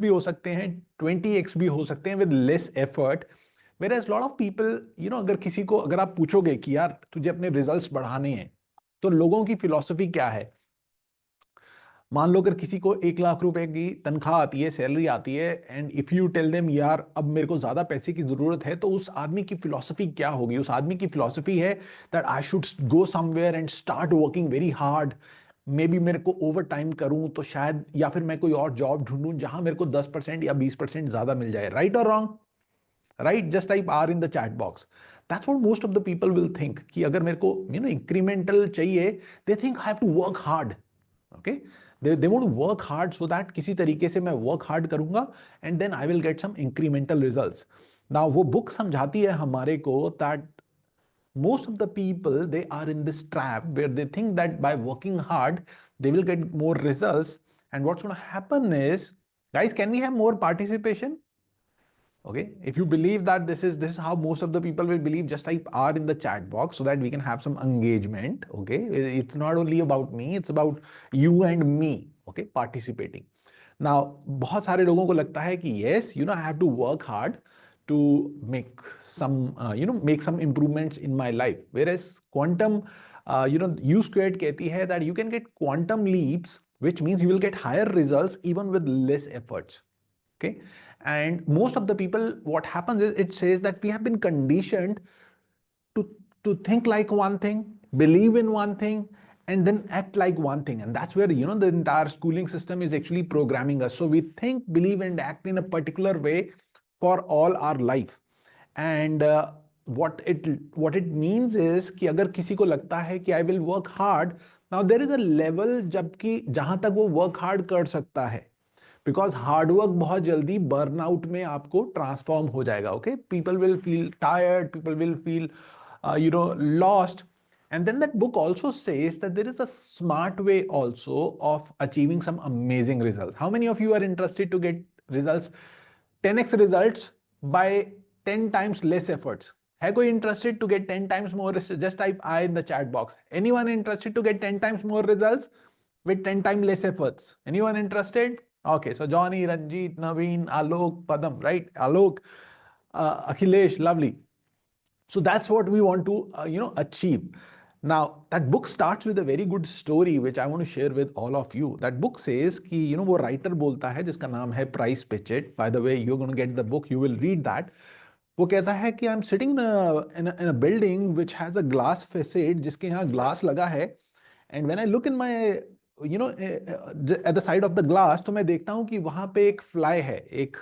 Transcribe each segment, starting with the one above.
भी हो सकते हैं, 20x भी हो सकते हैं with less effort. Whereas lot of people, अगर किसी को अगर आप पूछोगे कि यार तुझे अपने रिजल्ट्स बढ़ाने हैं, तो लोगों की फिलॉसफी क्या है? मान लो अगर किसी को 1 लाख रुपए की तनख्वाह आती है, सैलरी आती है, and if you tell them यार अब मेरे को ज्यादा पैसे की जरूरत है, तो उस आदमी की फिलॉसफी क्या होगी? उस आदमी की फिलॉसफी है that I should go somewhere and start working very hard, may be मेरे को ओवर टाइम करूं तो शायद, या फिर मैं कोई और जॉब ढूंढूं जहां मेरे को 10% या 20% ज्यादा मिल जाए। राइट और wrong? Right, just type R in the chat box. That's what most of the people will think कि अगर मेरे को इंक्रीमेंटल चाहिए, they think I have to work hard. Okay, they want to work hard so that किसी तरीके से मैं work hard करूंगा and then I will get some incremental results. Now वो बुक समझाती है हमारे को that most of the people, they are in this trap where they think that by working hard they will get more results. And what's going to happen is, guys, can we have more participation? Okay, if you believe that this is how most of the people will believe, just type R in the chat box so that we can have some engagement. Okay, it's not only about me, it's about you and me, okay, participating. Now बहुत सारे लोगों को लगता है कि yes, I have to work hard to make some make some improvements in my life, whereas quantum U squared कहती है that you can get quantum leaps, which means you will get higher results even with less efforts. Okay, and most of the people, what happens is, it says that we have been conditioned to think like one thing, believe in one thing, and then act like one thing. And that's where the entire schooling system is actually programming us. So we think, believe, and act in a particular way for all our life. And what it means is कि अगर किसी को लगता है कि I will work hard, now there is a level जबकि जहां तक वो work hard कर सकता है, बिकॉज हार्डवर्क बहुत जल्दी बर्नआउट में आपको ट्रांसफॉर्म हो जाएगा। Okay, people will feel tired, people will feel lost. And then that book also says that there is a smart way also of achieving some amazing results. How many of you are interested to get results, 10x results by 10 times less efforts? है कोई interested to get 10 times more? Just type I in the chat box. Anyone interested to get 10 times more results with 10 times less efforts? Anyone interested? Okay, so Johnny, Ranjit, Naveen, Alok, Padam, right? Alok, Akhilesh, lovely. So that's what we want to achieve. Now that book starts with a very good story which I want to share with all of you. That book says कि वो writer बोलता है जिसका नाम है Price Pritchett. By the way, you're going to get the book, you will read that. वो कहता है कि I'm sitting in a building which has a glass facade, जिसके यहाँ glass लगा है, and when I look in my at the side of the glass, तो मैं देखता हूँ कि वहां पे एक फ्लाई है, एक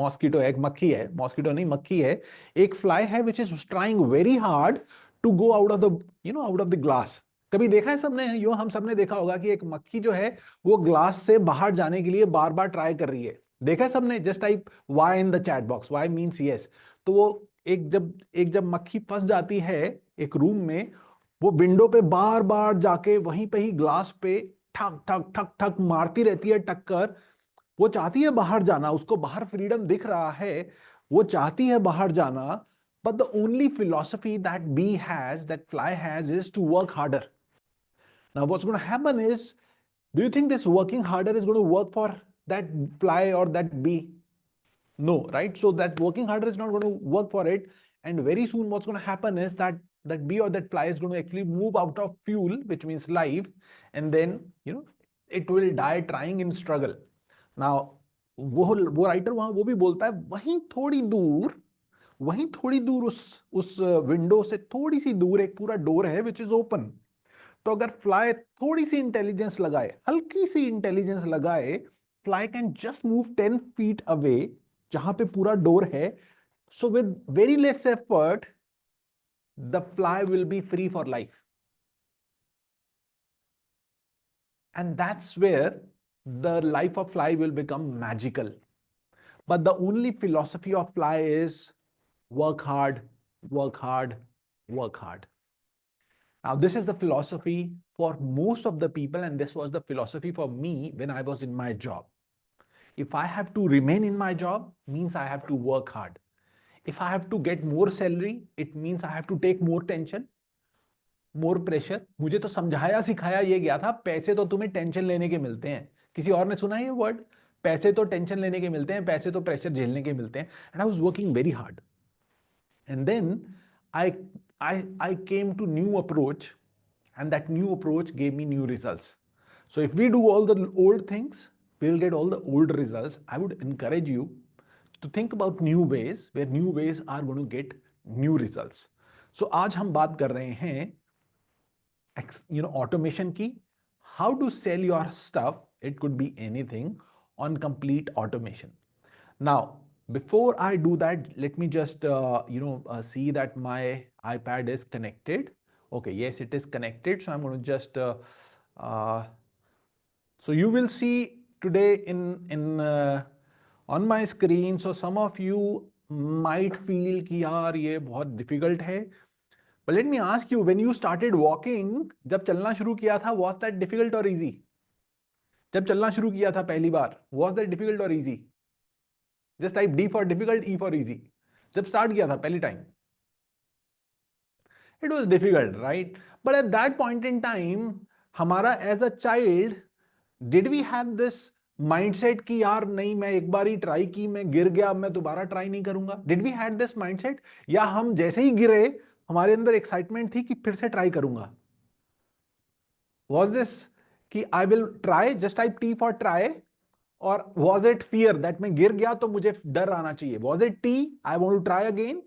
मॉस्किटो है, एक मक्खी है, मॉस्किटो नहीं मक्खी है, एक फ्लाई है which is trying very hard to go out of the out of the glass. कभी देखा है सबने, हम सबने देखा होगा कि एक मक्खी जो है वो ग्लास से बाहर जाने के लिए बार बार ट्राई कर रही है। देखा है सबने? Just type Y in the chat box, Y means yes. तो वो एक जब मक्खी फंस जाती है एक रूम में, वो विंडो पे बार बार जाके वहीं पे ही ग्लास पे ठक ठक ठक ठक मारती रहती है टक्कर। वो चाहती है बाहर जाना, उसको बाहर फ्रीडम दिख रहा है, वो चाहती है बाहर जाना, but the only philosophy that bee has, that fly has, is to work harder. Now what's going to happen is, do you think this working harder is going to work for that fly और that bee? No, right? So that working harder is not going to work for it. And very soon what's going to happen is that bee or that fly is going to actually move out of fuel, which means life, and then it will die trying in struggle. Now वो writer वहां वो भी बोलता है, वहीं थोड़ी दूर उस विंडो से थोड़ी सी दूर एक पूरा डोर है विच इज ओपन। तो अगर फ्लाई थोड़ी सी इंटेलिजेंस लगाए, हल्की सी इंटेलिजेंस लगाए, fly can just move 10 feet away जहां पे पूरा डोर है। So with very less effort the fly will be free for life. And that's where the life of fly will become magical. But the only philosophy of fly is work hard, work hard, work hard. Now, this is the philosophy for most of the people, and this was the philosophy for me when I was in my job. If I have to remain in my job, means I have to work hard. If I have to get more salary, it means I have to take more tension, more pressure. मुझे तो समझाया सिखाया ये गया था, पैसे तो तुम्हें टेंशन लेने के मिलते हैं। किसी और ने सुना है ये वर्ड? पैसे तो टेंशन लेने के मिलते हैं, पैसे तो प्रेशर झेलने के मिलते हैं. And I was working very hard. And then I, I came to new approach, and that new approach gave me new results. So if we do all the old things, we will get all the old results. I would encourage you to think about new ways, where new ways are going to get new results. So आज हम बात कर रहे हैं automation की, how to sell your stuff. It could be anything on complete automation. Now, before I do that, let me just see that my iPad is connected. Okay, yes, it is connected. So I'm going to just so you will see today in on my screen. So some of you might feel कि यार ये बहुत difficult है. But let me ask you, when you started walking, जब चलना शुरू किया था, was that difficult or easy? जब चलना शुरू किया था पहली बार, was that difficult or easy? Just type D for difficult, E for easy. जब start किया था पहली time, it was difficult, right? But at that point in time, हमारा as a child, did we have this mindset कि यार नहीं, मैं एक बार ही ट्राई की, मैं गिर गया, अब मैं दोबारा ट्राई नहीं करूंगा? Did we had this mindset? या हम जैसे ही गिरे, हमारे अंदर एक्साइटमेंट थी कि फिर से ट्राई करूंगा? Was this कि I will try, just type T for try, or was it fear that मैं गिर गया तो मुझे डर आना चाहिए? Was it T, I want to try again,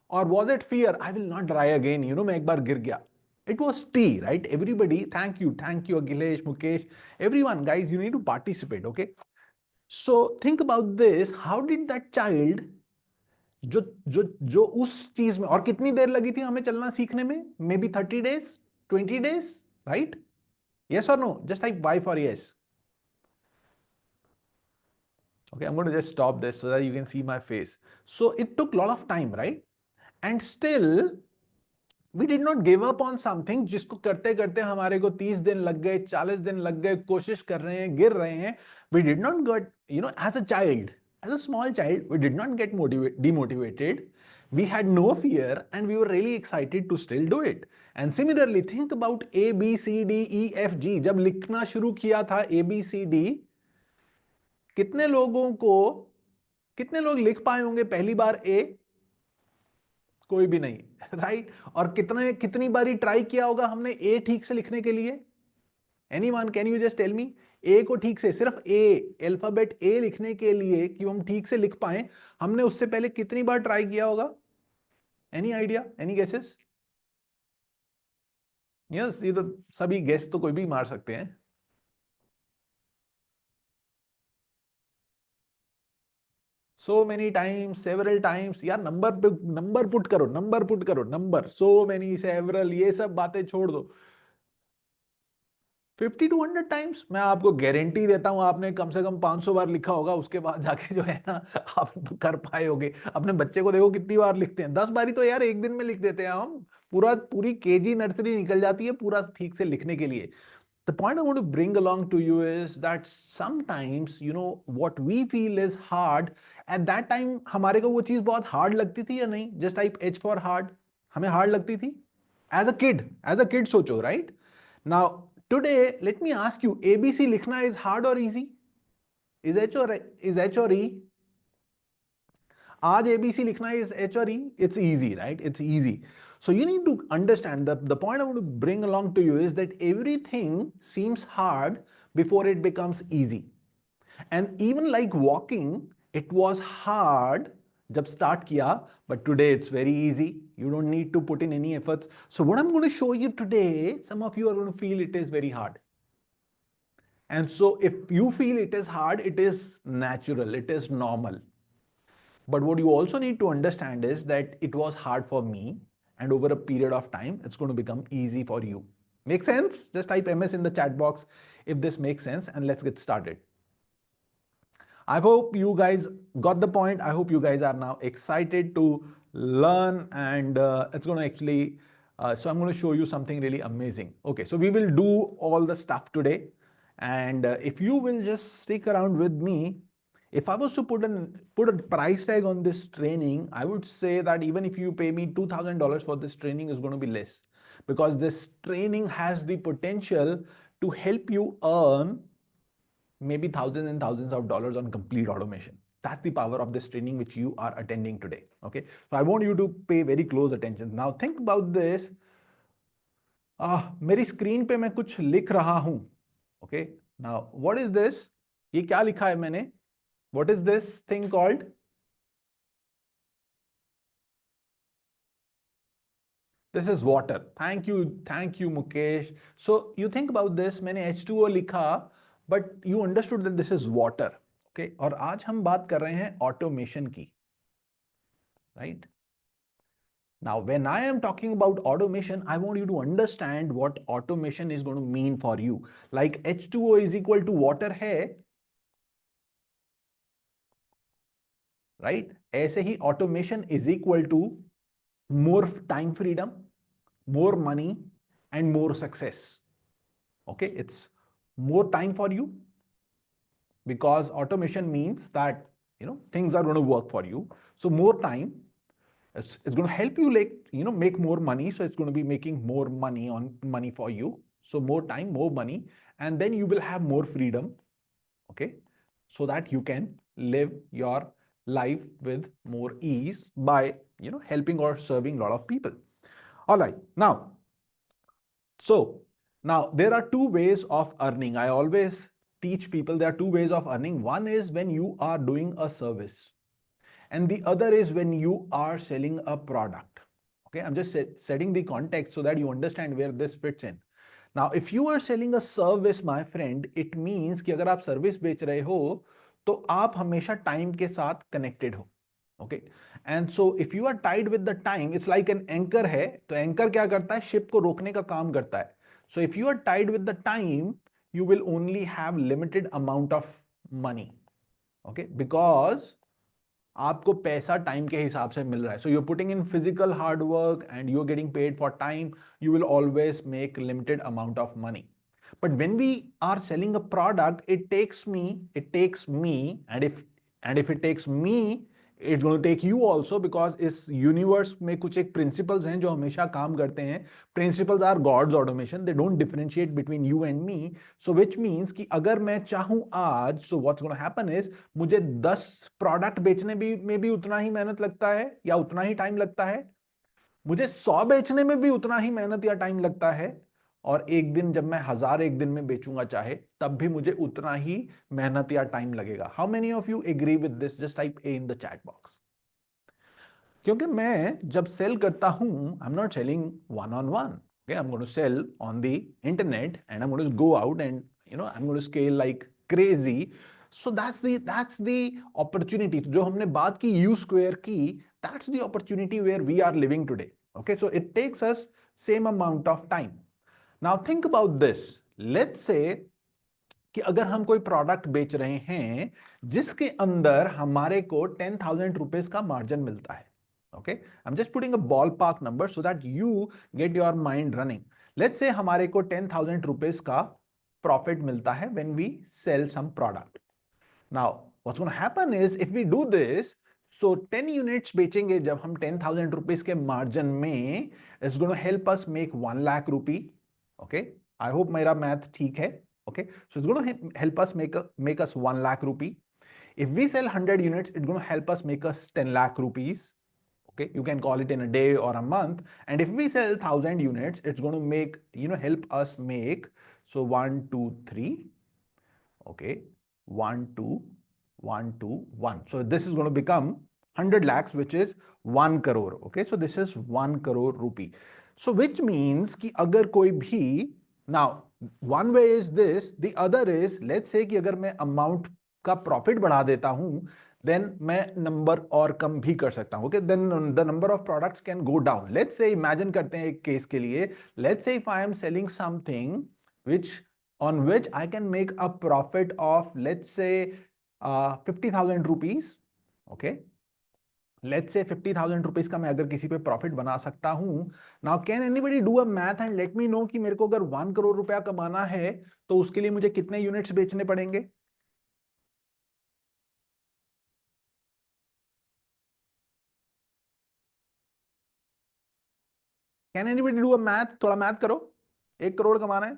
or was it fear, I will not try again, मैं एक बार गिर गया? It was T, right? Everybody, thank you Akhilesh, Mukesh, everyone, guys, you need to participate. Okay, so think about this. How did that child, जो जो जो उस चीज में, और कितनी देर लगी थी हमें चलना सीखने में? May be 30 days, 20 days, right? Yes or no? Just type Y for yes. Okay, I'm going to just stop this so that you can see my face. So it took a lot of time, right? And still, we did not give up on something जिसको करते करते हमारे को 30 दिन लग गए, 40 दिन लग गए, कोशिश कर रहे हैं, गिर रहे हैं. We did not get, as a child, as a small child, we did not get demotivated. We had no fear and we were really excited to still do it. And similarly, think about A, B, C, D, E, F, G. जब लिखना शुरू किया था A, B, C, D, कितने लोग लिख पाए होंगे पहली बार ए? कोई भी नहीं, राइट? और कितनी बारी ट्राई किया होगा हमने ए ठीक से लिखने के लिए? Anyone, can you just tell me? A को ठीक से, सिर्फ ए, अल्फाबेट ए लिखने के लिए कि हम ठीक से लिख पाए, हमने उससे पहले कितनी बार ट्राई किया होगा? Any idea, any guesses? Yes, ये तो सभी गेस तो कोई भी मार सकते हैं. So many times, several times. यार नंबर पुट करो, नंबर. So many, several, ये सब बातें छोड़ दो. 50 to 100 टाइम्स मैं आपको गारंटी देता हूं, आपने कम से कम 500 बार लिखा होगा, उसके बाद जाके जो है ना आप कर पाए होगे. अपने बच्चे को देखो कितनी बार लिखते हैं, 10 बारी तो यार एक दिन में लिख देते हैं हम. पूरी केजी नर्सरी निकल जाती है पूरा ठीक से लिखने के लिए. The point I want to bring along to you is that sometimes, what we feel is hard, at that time हमारे को वो चीज बहुत hard लगती थी या नहीं? Just type H for hard. हमें hard लगती थी as a kid सोचो, right? Now today let me ask you, ABC लिखना is hard or easy? Is H or E? आज ABC लिखना is H or E? It's easy, right? It's easy. So you need to understand that the point I want to bring along to you is that everything seems hard before it becomes easy. And even like walking, it was hard जब start किया, but today it's very easy. You don't need to put in any efforts. So what I'm going to show you today, some of you are going to feel it is very hard. And so if you feel it is hard, it is natural, it is normal. But what you also need to understand is that it was hard for me, and over a period of time, it's going to become easy for you. Make sense? Just type MS in the chat box if this makes sense, and let's get started. I hope you guys got the point. I hope you guys are now excited to learn, and it's going to actually, so I'm going to show you something really amazing. Okay, so we will do all the stuff today. And if you will just stick around with me, if I was to put a price tag on this training, I would say that even if you pay me $2,000 for this training, is going to be less, because this training has the potential to help you earn maybe thousands and thousands of dollars on complete automation. That's the power of this training which you are attending today. Okay, so I want you to pay very close attention. Now think about this. मेरी screen पे मैं कुछ लिख रहा हूं. Okay, now what is this? ये क्या लिखा है मैंने? What is this thing called? This is water. Thank you, Mukesh. So you think about this. मैंने H2O लिखा, but you understood that this is water. Okay, और आज हम बात कर रहे हैं ऑटोमेशन की, right? Now, when I am talking about automation, I want you to understand what automation is going to mean for you. Like H2O is equal to water है, right? ऐसे ही automation is equal to more time freedom, more money, and more success. Okay, it's more time for you, because automation means that things are going to work for you. So more time, it's going to help you, like make more money. So it's going to be making more money for you. So more time, more money, and then you will have more freedom. Okay, so that you can live your life with more ease by helping or serving a lot of people. All right, now, so now there are two ways of earning. I always teach people there are two ways of earning. One is when you are doing a service, and the other is when you are selling a product. Okay, I'm just setting the context so that you understand where this fits in. Now, if you are selling a service, my friend, it means कि अगर आप service बेच रहे हो तो आप हमेशा time के साथ कनेक्टेड हो. Okay, and so if you are tied with the time, it's like an anchor है. तो एंकर क्या करता है? शिप को रोकने का काम करता है. So if you are tied with the time, you will only have limited amount of money. Okay, because आपको पैसा टाइम के हिसाब से मिल रहा है. So you are putting in physical hard work and you are getting paid for time. You will always make limited amount of money. But when we are selling a product, it takes me, and if it takes me, it's going to take you also, because इस universe में कुछ एक principles हैं जो हमेशा काम करते हैं. Principles are God's automation. They don't differentiate between you and me. So which means कि अगर मैं चाहूं आज, so what's gonna happen is, मुझे 10 प्रोडक्ट बेचने में भी उतना ही मेहनत लगता है या उतना ही टाइम लगता है. मुझे 100 बेचने में भी उतना ही मेहनत या टाइम लगता है. और एक दिन जब मैं 1000 एक दिन में बेचूंगा चाहे, तब भी मुझे उतना ही मेहनत या टाइम लगेगा. How many of you agree with this? Just type A in the chat box. क्योंकि मैं जब सेल करता हूं, I am not selling one on one. Okay, I'm going to sell on the internet, and I'm going to go out and I'm going to scale like crazy. So that's the opportunity. जो हमने बात की U square की, that's the opportunity where we are living today. Okay, so it takes us same amount of time. Now think about this. Let's say कि अगर हम कोई product बेच रहे हैं जिसके अंदर हमारे को 10,000 रुपीज का मार्जिन मिलता है. Okay, I am just putting a ballpark number so that you get your mind running. Let's say हमारे को 10,000 रुपीज का प्रॉफिट मिलता है when we sell some product. Now what's gonna happen is, if we do this, so 10 units बेचेंगे जब हम 10,000 rupees के margin में, it's gonna help us make 1 lakh rupee. Okay, I hope मेरा मैथ ठीक है. Okay, so it's going to help us make us 1 lakh rupee. If we sell 100 units, it's going to help us make us 10 lakh rupees. Okay, you can call it in a day or a month. And if we sell 1,000 units, it's going to make, help us make, so 1 2 3. Okay, 1 2 1 2 1. So this is going to become 100 lakhs, which is 1 crore. Okay, so this is 1 crore rupee. So which means कि अगर कोई भी, now one way is this, the other is, let's say कि अगर मैं amount का profit बढ़ा देता हूं, देन मैं नंबर और कम भी कर सकता हूं. Okay, then the number of products can go down. Let's say imagine करते हैं एक केस के लिए. Let's say if I am selling something which on which I can make a profit of, let's say 50,000 rupees. Okay, let's say 50,000 rupees का मैं अगर किसी पे प्रॉफिट बना सकता हूं. Now can anybody do a math and let me know कि मेरे को अगर 1 करोड़ रुपया कमाना है तो उसके लिए मुझे कितने यूनिट्स बेचने पड़ेंगे? Can anybody do a math? थोड़ा मैथ करो. 1 करोड़ कमाना है.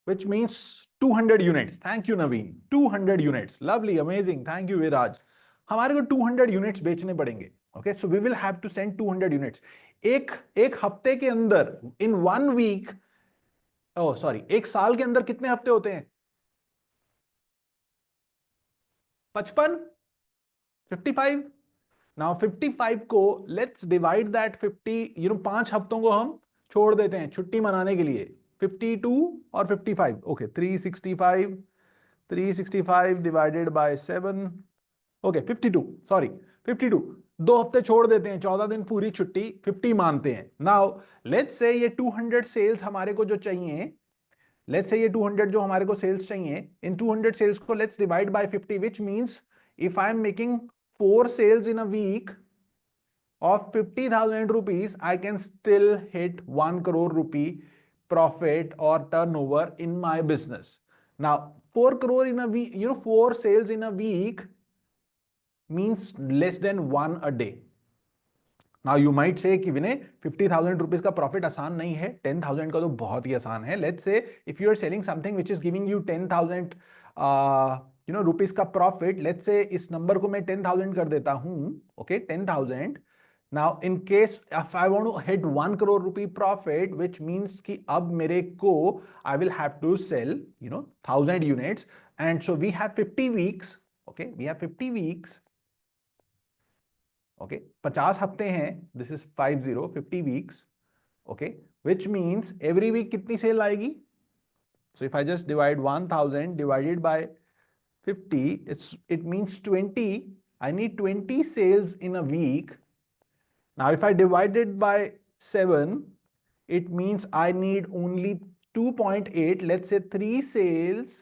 which means 200 units. Thank you Naveen. 200 units. Lovely, amazing. Thank you Viraj. हमारे को 200 यूनिट्स बेचने पड़ेंगे. Okay, so we will have to send 200 units. एक हफ्ते के अंदर, इन 1 वीक, ओह सॉरी, एक साल के अंदर कितने हफ्ते होते हैं? 55, 55. नाउ 55 को लेट्स डिवाइड दैट 50, 5 हफ्तों को हम छोड़ देते हैं छुट्टी मनाने के लिए. 52 और 55. Okay, 365. 365 divided by 7. Okay 52, sorry 52. 2 हफ्ते छोड़ देते हैं, 14 दिन पूरी छुट्टी, 50 मानते हैं. नाउ लेट्स से ये 200 सेल्स हमारे को जो चाहिए, लेट्स से ये 200 जो हमारे को सेल्स चाहिए, इन 200 सेल्स को let's divide by 50, which means if I am making 4 sales in a week of 50,000 rupees, I can still hit 1 crore rupee profit or turnover in my business. Now 4 crore in a week, 4 sales in a week means less than 1 a day. Now you might say कि विनय 50,000 rupees का profit आसान नहीं है, 10,000 का तो बहुत ही आसान है. Let's say if you are selling something which is giving you 10,000 rupees का प्रॉफिट, लेट्स से इस नंबर को मैं 10,000 कर देता हूं. Okay 10,000. Now in case if I want to hit 1 crore rupee profit, which means कि अब मेरे को I will have to sell 1,000 units, and so we have 50 weeks. Okay, we have 50 weeks. Okay 50 हफ्ते हैं, this is 50 weeks. Okay, which means every week कितनी sale आएगी? So if I just divide 1000 divided by 50, it means 20. I need 20 sales in a week. Now if I divided by 7, it means I need only 2.8, let's say 3 sales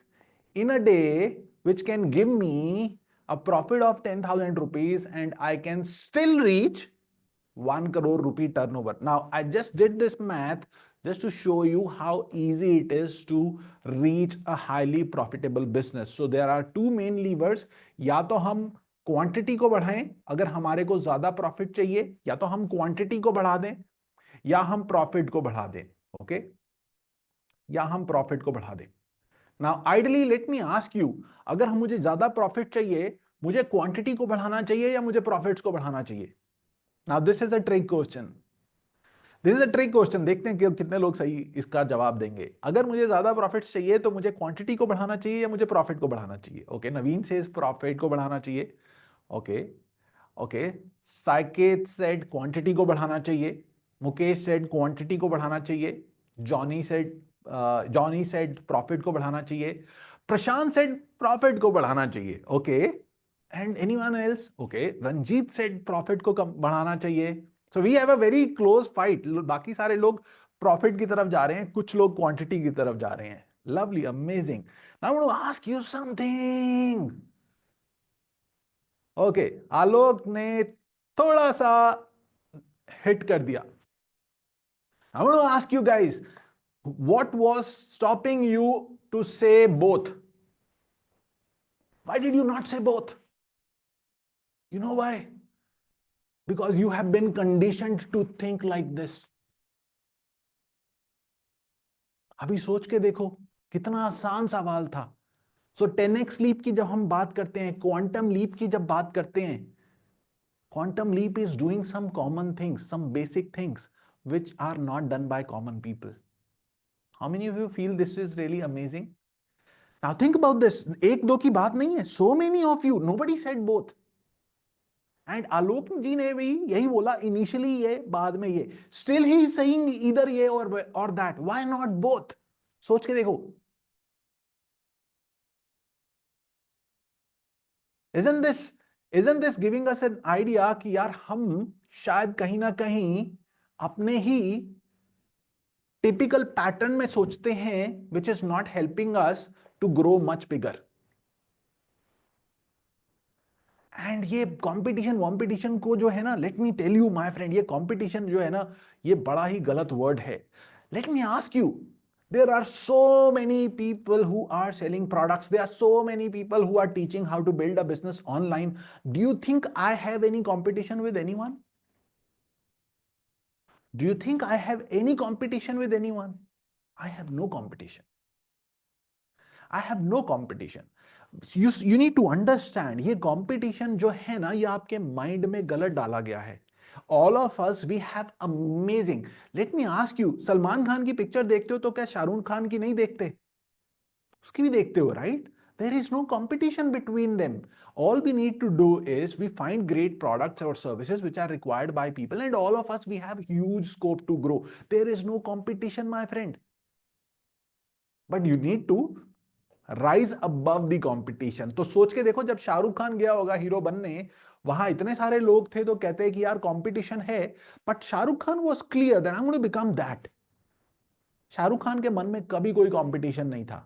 in a day, which can give me a profit of 10,000 rupees, and I can still reach 1 crore rupee turnover. Now I just did this math just to show you how easy it is to reach a highly profitable business. So there are two main levers. या तो हम quantity को बढ़ाएं अगर हमारे को ज्यादा profit चाहिए, या तो हम क्वांटिटी को बढ़ा दें या हम प्रॉफिट को बढ़ा दें. ओके, या हम प्रॉफिट को बढ़ा दें. Now ideally late me ask you, अगर हम मुझे ज्यादा प्रॉफिट चाहिए, मुझे क्वांटिटी को बढ़ाना चाहिए या मुझे प्रॉफिट्स को बढ़ाना चाहिए? Now this is a trick question. This is a trick question. देखते हैं कि कितने लोग सही इसका जवाब देंगे. अगर मुझे ज्यादा प्रॉफिट्स चाहिए तो मुझे क्वांटिटी को बढ़ाना चाहिए या मुझे प्रॉफिट को बढ़ाना चाहिए? ओके, नवीन से प्रॉफिट को बढ़ाना चाहिए. ओके ओके, साइकेत सेड क्वांटिटी को बढ़ाना चाहिए. मुकेश सेड क्वांटिटी को बढ़ाना चाहिए. जॉनी सेड प्रॉफिट को बढ़ाना चाहिए. प्रशांत सेड प्रॉफिट को बढ़ाना चाहिए. Okay, and anyone else? Okay, Ranjeet said profit को बढ़ाना चाहिए. So we have a very close fight. बाकी सारे लोग प्रॉफिट की तरफ जा रहे हैं, कुछ लोग क्वांटिटी की तरफ जा रहे हैं. Lovely, amazing. Now I want to ask you something. Okay, Alok ने थोड़ा सा हिट कर दिया. I want to ask you guys, what was stopping you to say both? Why did you not say both? You know why? Because you have been conditioned to think like this. अभी सोच के देखो कितना आसान सवाल था. सो 10x leap की जब हम बात करते हैं, क्वांटम लीप की जब बात करते हैं, quantum leap is doing some common things, some basic things which are not done by common people. How many of you feel this is really amazing? Now think about this. एक दो की बात नहीं है. So many of you, nobody said both. And आलोक जी ने भी यही बोला, इनिशियली ये, बाद में ये. Still he is saying either ये or that. Why not both? सोच के देखो. Isn't this giving us an idea कि यार हम शायद कहीं ना कहीं अपने ही टिपिकल पैटर्न में सोचते हैं, which is not helping us to grow much bigger. And ये कंपटीशन को जो है ना, let me tell you my friend, ये कंपटीशन जो है ना, ये बड़ा ही गलत वर्ड है. Let me ask you, there are so many people who are selling products, there are so many people who are teaching how to build a business online. Do you think I have any competition with anyone? Do you think I have any competition with anyone? I have no competition. I have no competition. You need to understand, ये competition जो है ना, ये आपके mind में गलत डाला गया है। All of us we have amazing. Let me ask you, Salman Khan की पिक्चर देखते हो तो क्या शाहरुख खान की नहीं देखते? उसकी भी देखते हो, right? There is no competition between them. All we need to do is we find great products or services which are required by people, and all of us, we have huge scope to grow. There is no competition, my friend. But you need to rise above the competition. तो सोच के देखो, जब शाहरुख खान गया होगा hero बनने, वहां इतने सारे लोग थे तो कहते हैं कि यार कंपटीशन है, but Shahrukh Khan was clear that I am going to become that. Shahrukh Khan के मन में कभी कोई कंपटीशन नहीं था।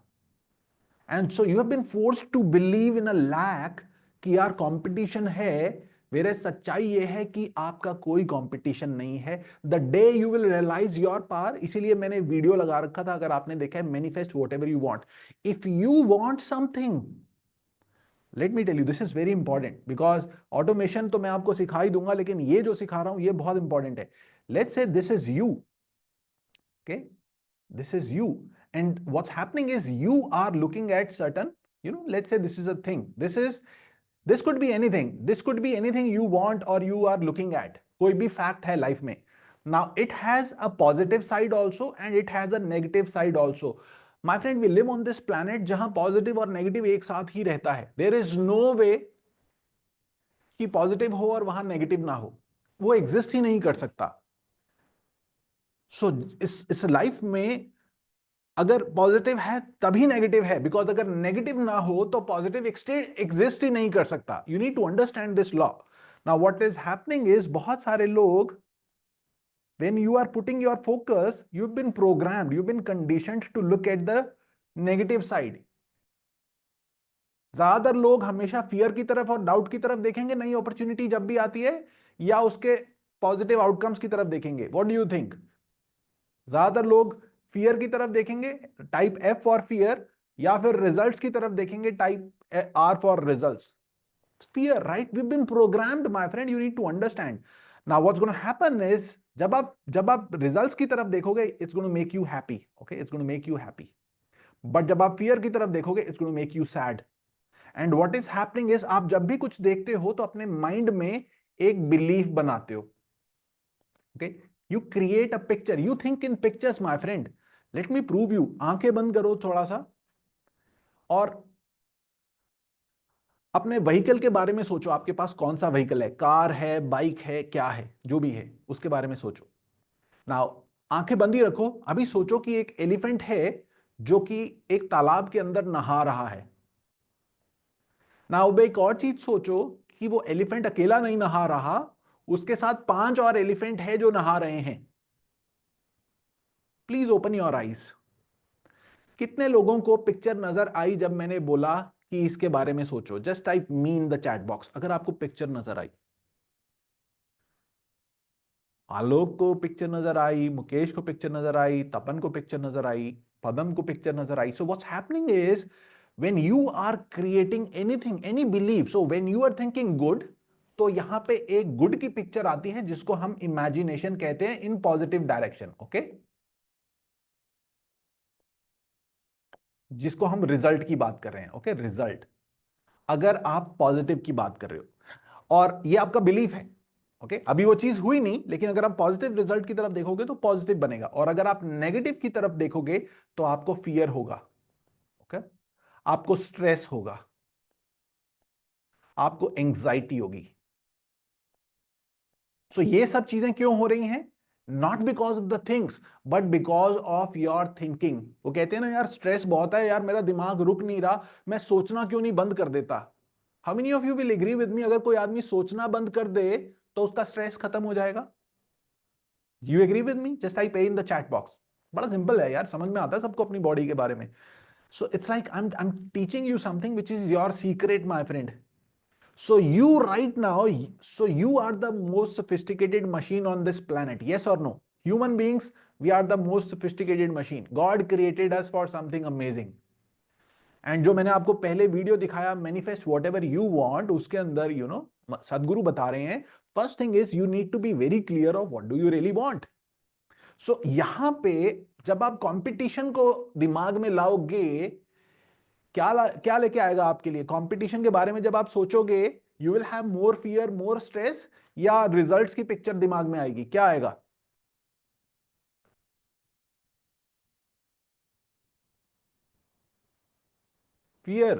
And so you have been forced to believe in a lack कि यार कंपटीशन है, मेरे सच्चाई ये है कि आपका कोई कंपटीशन नहीं है। The day you will realise your power, इसीलिए मैंने वीडियो लगा रखा था, अगर आपने देखा है, manifest whatever you want. If you want something, let me tell you, this is very important, because automation तो मैं आपको सिखा ही दूंगा, लेकिन ये जो सिखा रहा हूं ये बहुत इंपॉर्टेंट है। Let's say this is you, okay, this is you, and what's happening is you are looking at certain, let's say this is a thing, this could be anything, this could be anything you want or you are looking at, कोई भी fact है life में। Now it has a positive side also and it has a negative side also. My friend, we live on this planet जहां positive और negative एक साथ ही रहता है। There is no way कि positive हो और वहां negative ना हो, वो exist ही नहीं कर सकता। So इस लाइफ में अगर पॉजिटिव है तभी नेगेटिव है, बिकॉज अगर नेगेटिव ना हो तो पॉजिटिव एग्जिस्ट ही नहीं कर सकता। You need to understand this law. Now what is happening is, बहुत सारे लोग, when you are putting your focus, you've been programmed, you've been conditioned to look at the negative side. ज्यादातर लोग हमेशा fear की तरफ और डाउट की तरफ देखेंगे नई अपॉर्चुनिटी जब भी आती है, या उसके पॉजिटिव आउटकम्स की तरफ देखेंगे? What do you think? ज्यादातर लोग फियर की तरफ देखेंगे, टाइप एफ फॉर फियर, या फिर रिजल्ट्स की तरफ देखेंगे, type R for results. Fear, right? We been programmed, my friend, you need to understand. Now what's gonna happen is, जब आप रिजल्ट्स की तरफ देखोगे, it's gonna make you happy, okay, it's gonna make you happy. But जब आप fear की तरफ देखोगे, it's gonna make you sad. And what is happening is, आप जब भी कुछ देखते हो तो अपने माइंड में एक बिलीफ बनाते हो, okay? You create a picture, you think in pictures, my friend. Let me prove you. आंखें बंद करो थोड़ा सा और अपने व्हीकल के बारे में सोचो। आपके पास कौन सा व्हीकल है? कार है, बाइक है, क्या है, जो भी है उसके बारे में सोचो। नाउ आंखें बंद ही रखो, अभी सोचो कि एक एलिफेंट है जो कि एक तालाब के अंदर नहा रहा है। नाउ एक और चीज सोचो कि वो एलिफेंट अकेला नहीं नहा रहा, उसके साथ 5 और एलिफेंट है जो नहा रहे हैं। Please open your eyes. कितने लोगों को पिक्चर नजर आई जब मैंने बोला कि इसके बारे में सोचो? Just type me in the chat box अगर आपको पिक्चर नजर आई। आलोक को पिक्चर नजर आई, मुकेश को पिक्चर नजर आई, तपन को पिक्चर नजर आई, पदम को पिक्चर नजर आई। So what's happening is, when you are creating anything, any believe, so when you are thinking good, तो यहां पे एक गुड की पिक्चर आती है जिसको हम इमेजिनेशन कहते हैं, इन पॉजिटिव डायरेक्शन, ओके? जिसको हम रिजल्ट की बात कर रहे हैं, ओके? रिजल्ट, अगर आप पॉजिटिव की बात कर रहे हो और ये आपका बिलीफ है, ओके, अभी वो चीज हुई नहीं, लेकिन अगर आप पॉजिटिव रिजल्ट की तरफ देखोगे तो पॉजिटिव बनेगा, और अगर आप नेगेटिव की तरफ देखोगे तो आपको फियर होगा, ओके, आपको स्ट्रेस होगा, आपको एंग्जाइटी होगी। सो ये सब चीजें क्यों हो रही हैं? Not because of the things, but because of your thinking. वो कहते हैं ना, यार स्ट्रेस बहुत है, यार मेरा दिमाग रुक नहीं रहा, मैं सोचना क्यों नहीं बंद कर देता? How many of you will agree with me, अगर कोई आदमी सोचना बंद कर दे तो उसका स्ट्रेस खत्म हो जाएगा? You agree with me? Just type A in the chat box. बड़ा सिंपल है यार, समझ में आता है सबको अपनी बॉडी के बारे में। So it's like I am teaching you something which is your secret, my friend. So you right now, so you are the most sophisticated machine on this planet. Yes or no? Human beings, we are the most sophisticated machine. God created us for something amazing. And जो मैंने आपको पहले video दिखाया, manifest whatever you want, उसके अंदर सदगुरु बता रहे हैं, first thing is you need to be very clear of what do you really want. So यहां पे जब आप कंपटीशन को दिमाग में लाओगे, क्या लेके आएगा आपके लिए? कंपटीशन के बारे में जब आप सोचोगे, you will have more fear, more stress, या रिजल्ट्स की पिक्चर दिमाग में आएगी? क्या आएगा? Fear,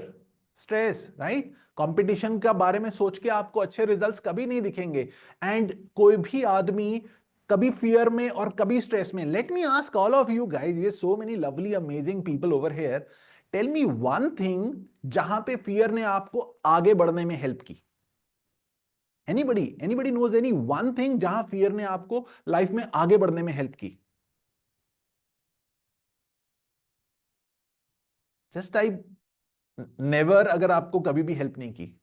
stress, right? कंपटीशन का बारे में सोच के आपको अच्छे रिजल्ट्स कभी नहीं दिखेंगे। एंड कोई भी आदमी कभी फियर में और कभी स्ट्रेस में, let me ask all of you guys, we so many lovely amazing people over here, tell me one thing जहां पे फियर ने आपको आगे बढ़ने में हेल्प की। Anybody knows any one thing जहां फियर ने आपको लाइफ में आगे बढ़ने में हेल्प की? जस्ट टाइप नेवर, अगर आपको कभी भी हेल्प नहीं की।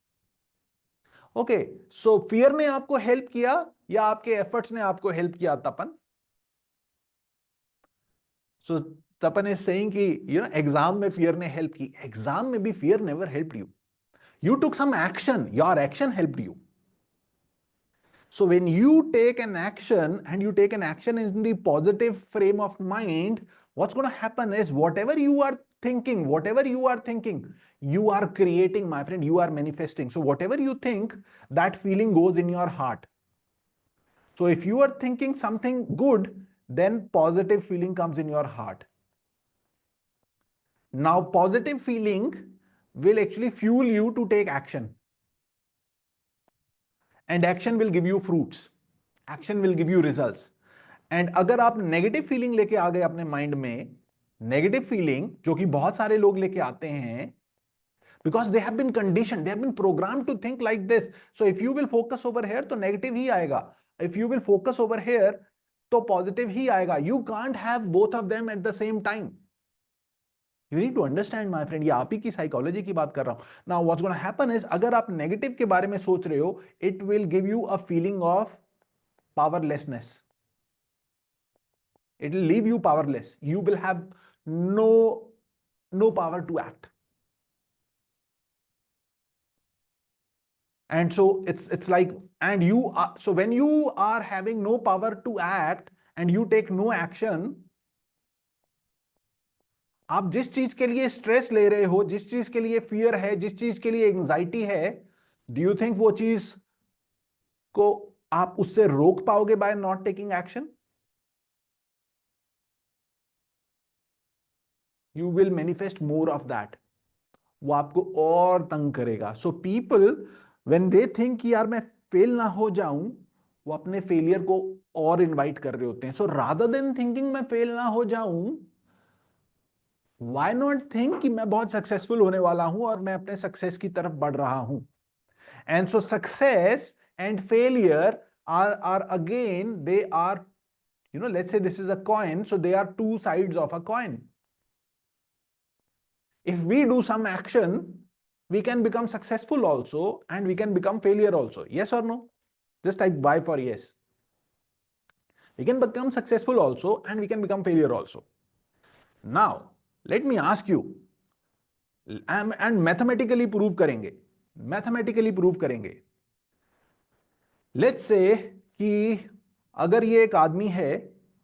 ओके, सो फियर ने आपको हेल्प किया या आपके एफर्ट्स ने आपको हेल्प किया, Tapan? So Tapan is saying कि एग्जाम में फियर ने हेल्प की। एग्जाम में भी fear never helped you. You took some action, your action helped you. So when you take an action, and you take an action in the positive frame of mind, what's going to happen is whatever you are thinking, you are creating, my friend, you are manifesting. So whatever you think, that feeling goes in your heart. So if you are thinking something good, then positive feeling comes in your heart. Now positive feeling will actually fuel you to take action, and action will give you fruits, action will give you results. And अगर आप negative feeling लेके आ गए अपने mind में, negative feeling जो कि बहुत सारे लोग लेके आते हैं, because they have been condition, they have been program to think like this. So if you will focus over here तो नेगेटिव ही आएगा, if you will focus over here तो पॉजिटिव ही आएगा। You can't have both of them at the same time. You need to understand my friend, ये आप ही की psychology की बात कर रहा हूं। Now what's gonna happen is, अगर आप नेगेटिव के बारे में सोच रहे हो, it will give you a feeling of powerlessness. It will leave you powerless. You will have no power to act. And so it's like, and you are, so when you are having no power to act and you take no action, आप जिस चीज के लिए stress ले रहे हो, जिस चीज के लिए फियर है, जिस चीज के लिए एंजाइटी है, डू यू थिंक वो चीज को आप उससे रोक पाओगे by not taking action? You will manifest more of that. वो आपको और तंग करेगा। So people when they think कि यार मैं फेल ना हो जाऊं, वो अपने फेलियर को और इनवाइट कर रहे होते हैं। सो रादर देन थिंकिंग मैं फेल ना हो जाऊं, व्हाई नॉट थिंक कि मैं बहुत सक्सेसफुल होने वाला हूं और मैं अपने सक्सेस की तरफ बढ़ रहा हूं। And so success and failure are again, they are, let's say this is a coin, so they are two sides of a coin. If we do some action, we can become successful also and we can become failure also. Yes or no? Just type Y for yes. We can become successful also and we can become failure also. Now let me ask you, and mathematically prove करेंगे, mathematically prove करेंगे। Let's say कि अगर ये एक आदमी है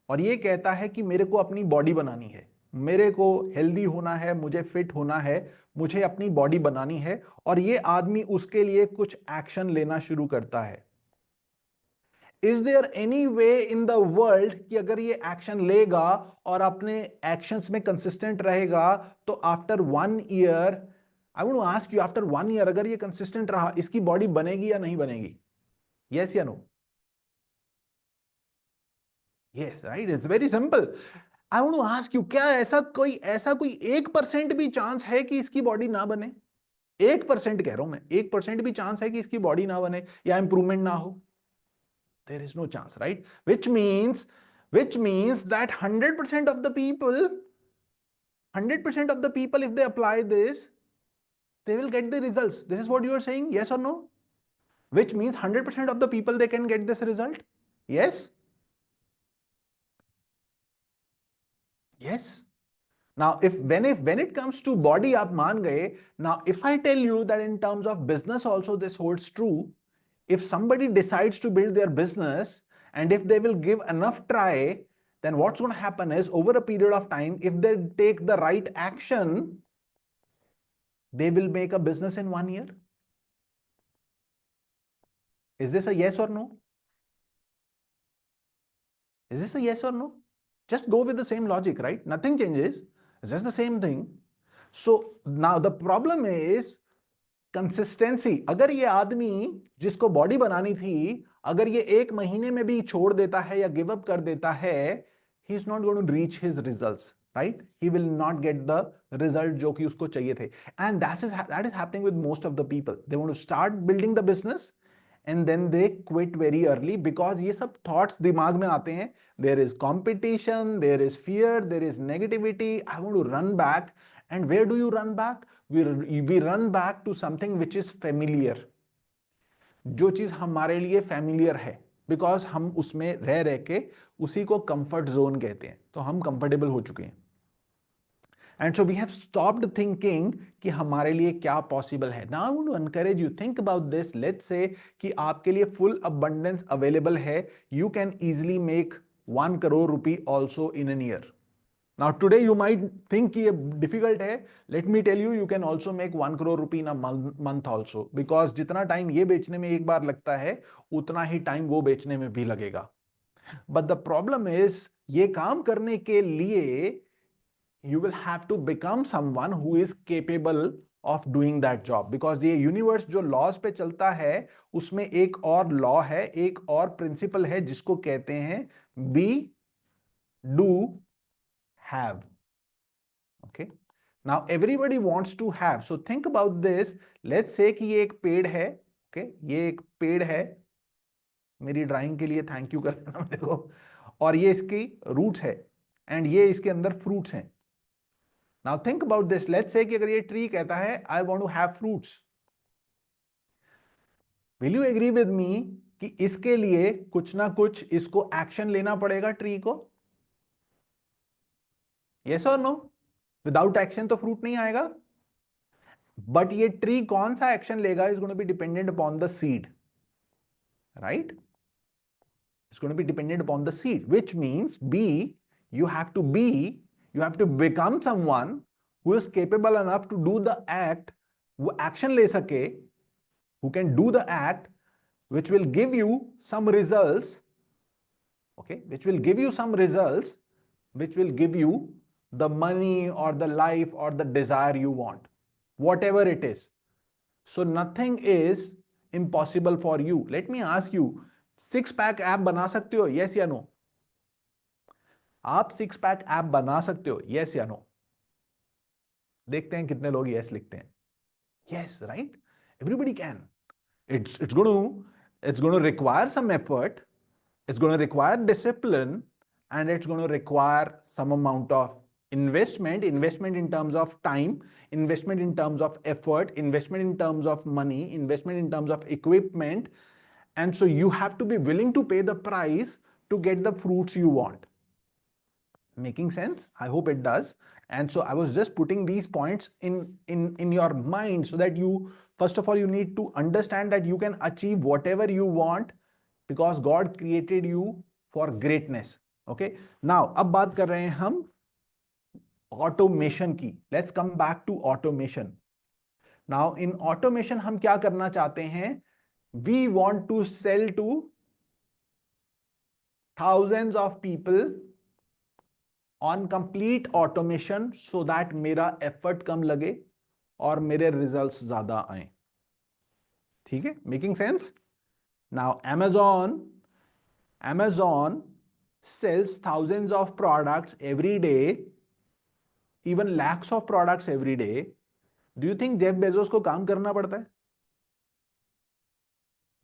और ये कहता है कि मेरे को अपनी बॉडी बनानी है, मेरे को हेल्दी होना है, मुझे फिट होना है, मुझे अपनी बॉडी बनानी है, और ये आदमी उसके लिए कुछ एक्शन लेना शुरू करता है, is there any way in the world कि अगर ये एक्शन लेगा और अपने एक्शंस में कंसिस्टेंट रहेगा तो after 1 year, I want to ask you, after 1 year अगर ये कंसिस्टेंट रहा, इसकी बॉडी बनेगी या नहीं बनेगी? यस या no? Yes, right, it's very simple. I want to ask you, क्या ऐसा कोई 1% भी चांस है कि इसकी बॉडी ना बने? 1% कह रहा हूं मैं, 1% भी चांस है कि इसकी बॉडी ना बने या इंप्रूवमेंट ना हो? There is no chance, right? Which means that 100% of the people, if they apply this, they will get the results. This is what you are saying, yes or no? Which means 100% of the people, they can get this result. Yes? Yes. Now, when it comes to body, आप मान गए. Now, if I tell you that in terms of business also this holds true, if somebody decides to build their business and if they will give enough try, then what's going to happen is over a period of time, if they take the right action, they will make a business in 1 year? Is this a yes or no? Is this a yes or no? Just go with the same logic, right? Nothing changes. It's just the same thing. So now the problem is consistency. अगर ये आदमी जिसको body बनानी थी, अगर ये 1 महीने में भी छोड़ देता है या गिव अप कर देता है, he is not going to reach his results, right? He will not get the result जो कि उसको चाहिए थे. And that is happening with most of the people. They want to start building the business and then they quit very early, because ये सब thoughts दिमाग में आते हैं. There is competition, there is fear, there is negativity. I want to run back. And where do you run back? We run back to something which is familiar. जो चीज हमारे लिए familiar है, because हम उसमें रह के उसी को comfort zone कहते हैं. तो हम comfortable हो चुके हैं. And so we have stopped thinking कि हमारे लिए क्या possible है. Now I want to encourage you, think about this. Let's say कि आपके लिए full abundance available है. You can easily make 1 crore rupee also in a year. Now today you might think ये difficult है. Let me tell you, you can also make 1 crore rupee in a month also, because जितना time ये बेचने में एक बार लगता है, उतना ही टाइम वो बेचने में भी लगेगा. But the problem is, ये काम करने के लिए you will have to become someone who is capable of doing that job, because ये यूनिवर्स जो लॉज पे चलता है, उसमें एक और लॉ है, एक और प्रिंसिपल है, जिसको कहते हैं be do have. Okay, now everybody wants to have. So think about this. Let's say कि ये एक पेड़ है. Okay, ये एक पेड़ है. मेरी ड्राइंग के लिए थैंक यू कर देना मेरे को. और ये इसकी रूट्स है एंड ये इसके अंदर फ्रूट्स हैं. Now think about this. Let's say कि अगर ये ट्री कहता है I want to have fruits, will you agree with me कि इसके लिए कुछ ना कुछ इसको एक्शन लेना पड़ेगा ट्री को? यस और नो? विदाउट एक्शन तो फ्रूट नहीं आएगा. बट ये ट्री कौन सा एक्शन लेगा is going to be dependent upon the seed, right? It's going to be dependent upon the seed, which means you have to become someone who is capable enough to do the act, वो action ले सके, who can do the act which will give you some results, okay, which will give you some results, which will give you the money or the life or the desire you want, whatever it is. So nothing is impossible for you. Let me ask you, 6-pack app बना सकते हो? yes या no? आप 6-pack app बना सकते हो? yes या no? देखते हैं कितने लोग yes लिखते हैं. yes, right? Everybody can. It's going to require some effort, it's going to require discipline, and it's going to require some amount of investment in terms of time, investment in terms of effort, investment in terms of money, investment in terms of equipment. And so you have to be willing to pay the price to get the fruits you want. Making sense? I hope it does. And so I was just putting these points in your mind so that you, first of all, you need to understand that you can achieve whatever you want because God created you for greatness. Okay. Now, अब बात कर रहे हैं हम automation की. Let's come back to automation. Now in automation हम क्या करना चाहते हैं? We want to sell to thousands of people on complete automation so that मेरा एफर्ट कम लगे और मेरे रिजल्ट्स ज्यादा आए. ठीक है? Making sense? Now Amazon sells thousands of products every day, even lakhs of products every day. Do you think Jeff Bezos को काम करना पड़ता है?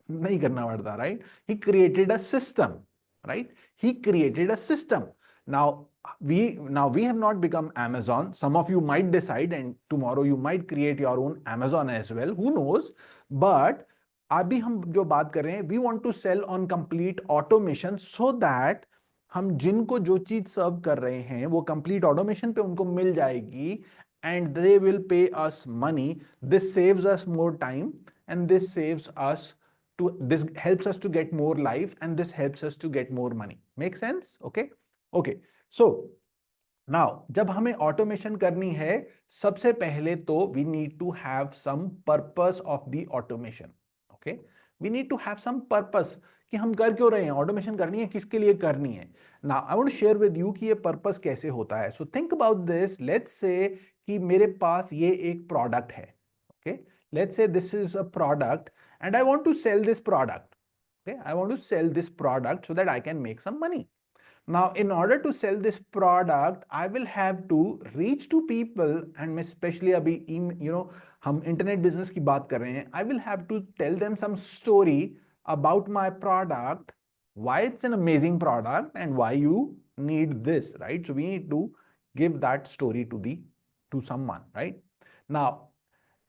नहीं करना पड़ता, right? He created a system, right? He created a system. Now we have not become Amazon. Some of you might decide and tomorrow you might create your own Amazon as well. Who knows? But अभी हम जो बात कर रहे हैं, we want to sell on complete automation so that हम जिनको जो चीज सर्व कर रहे हैं वो कंप्लीट ऑटोमेशन पे उनको मिल जाएगी and they will pay us money. This saves us more time and this helps us to get more life and this helps us to get more money. Make sense? Okay. So now जब हमें automation करनी है, सबसे पहले तो we need to have some purpose of the automation. Okay, we need to have some purpose कि हम कर क्यों रहे हैं, ऑटोमेशन करनी है, किसके लिए करनी है। Now I want to share with you कि ये पर्पस कैसे होता है। So think about this, let's say कि मेरे पास ये एक प्रोडक्ट है। Okay, let's say this is a product and I want to sell this product. Okay, I want to sell this product so that I can make some money. Now, in order to sell this product, I will have to reach to people, and मैं especially अभी हम internet business की बात कर रहे हैं. I will have to tell them some story about my product, why it's an amazing product, and why you need this, right? So we need to give that story to someone, right? Now,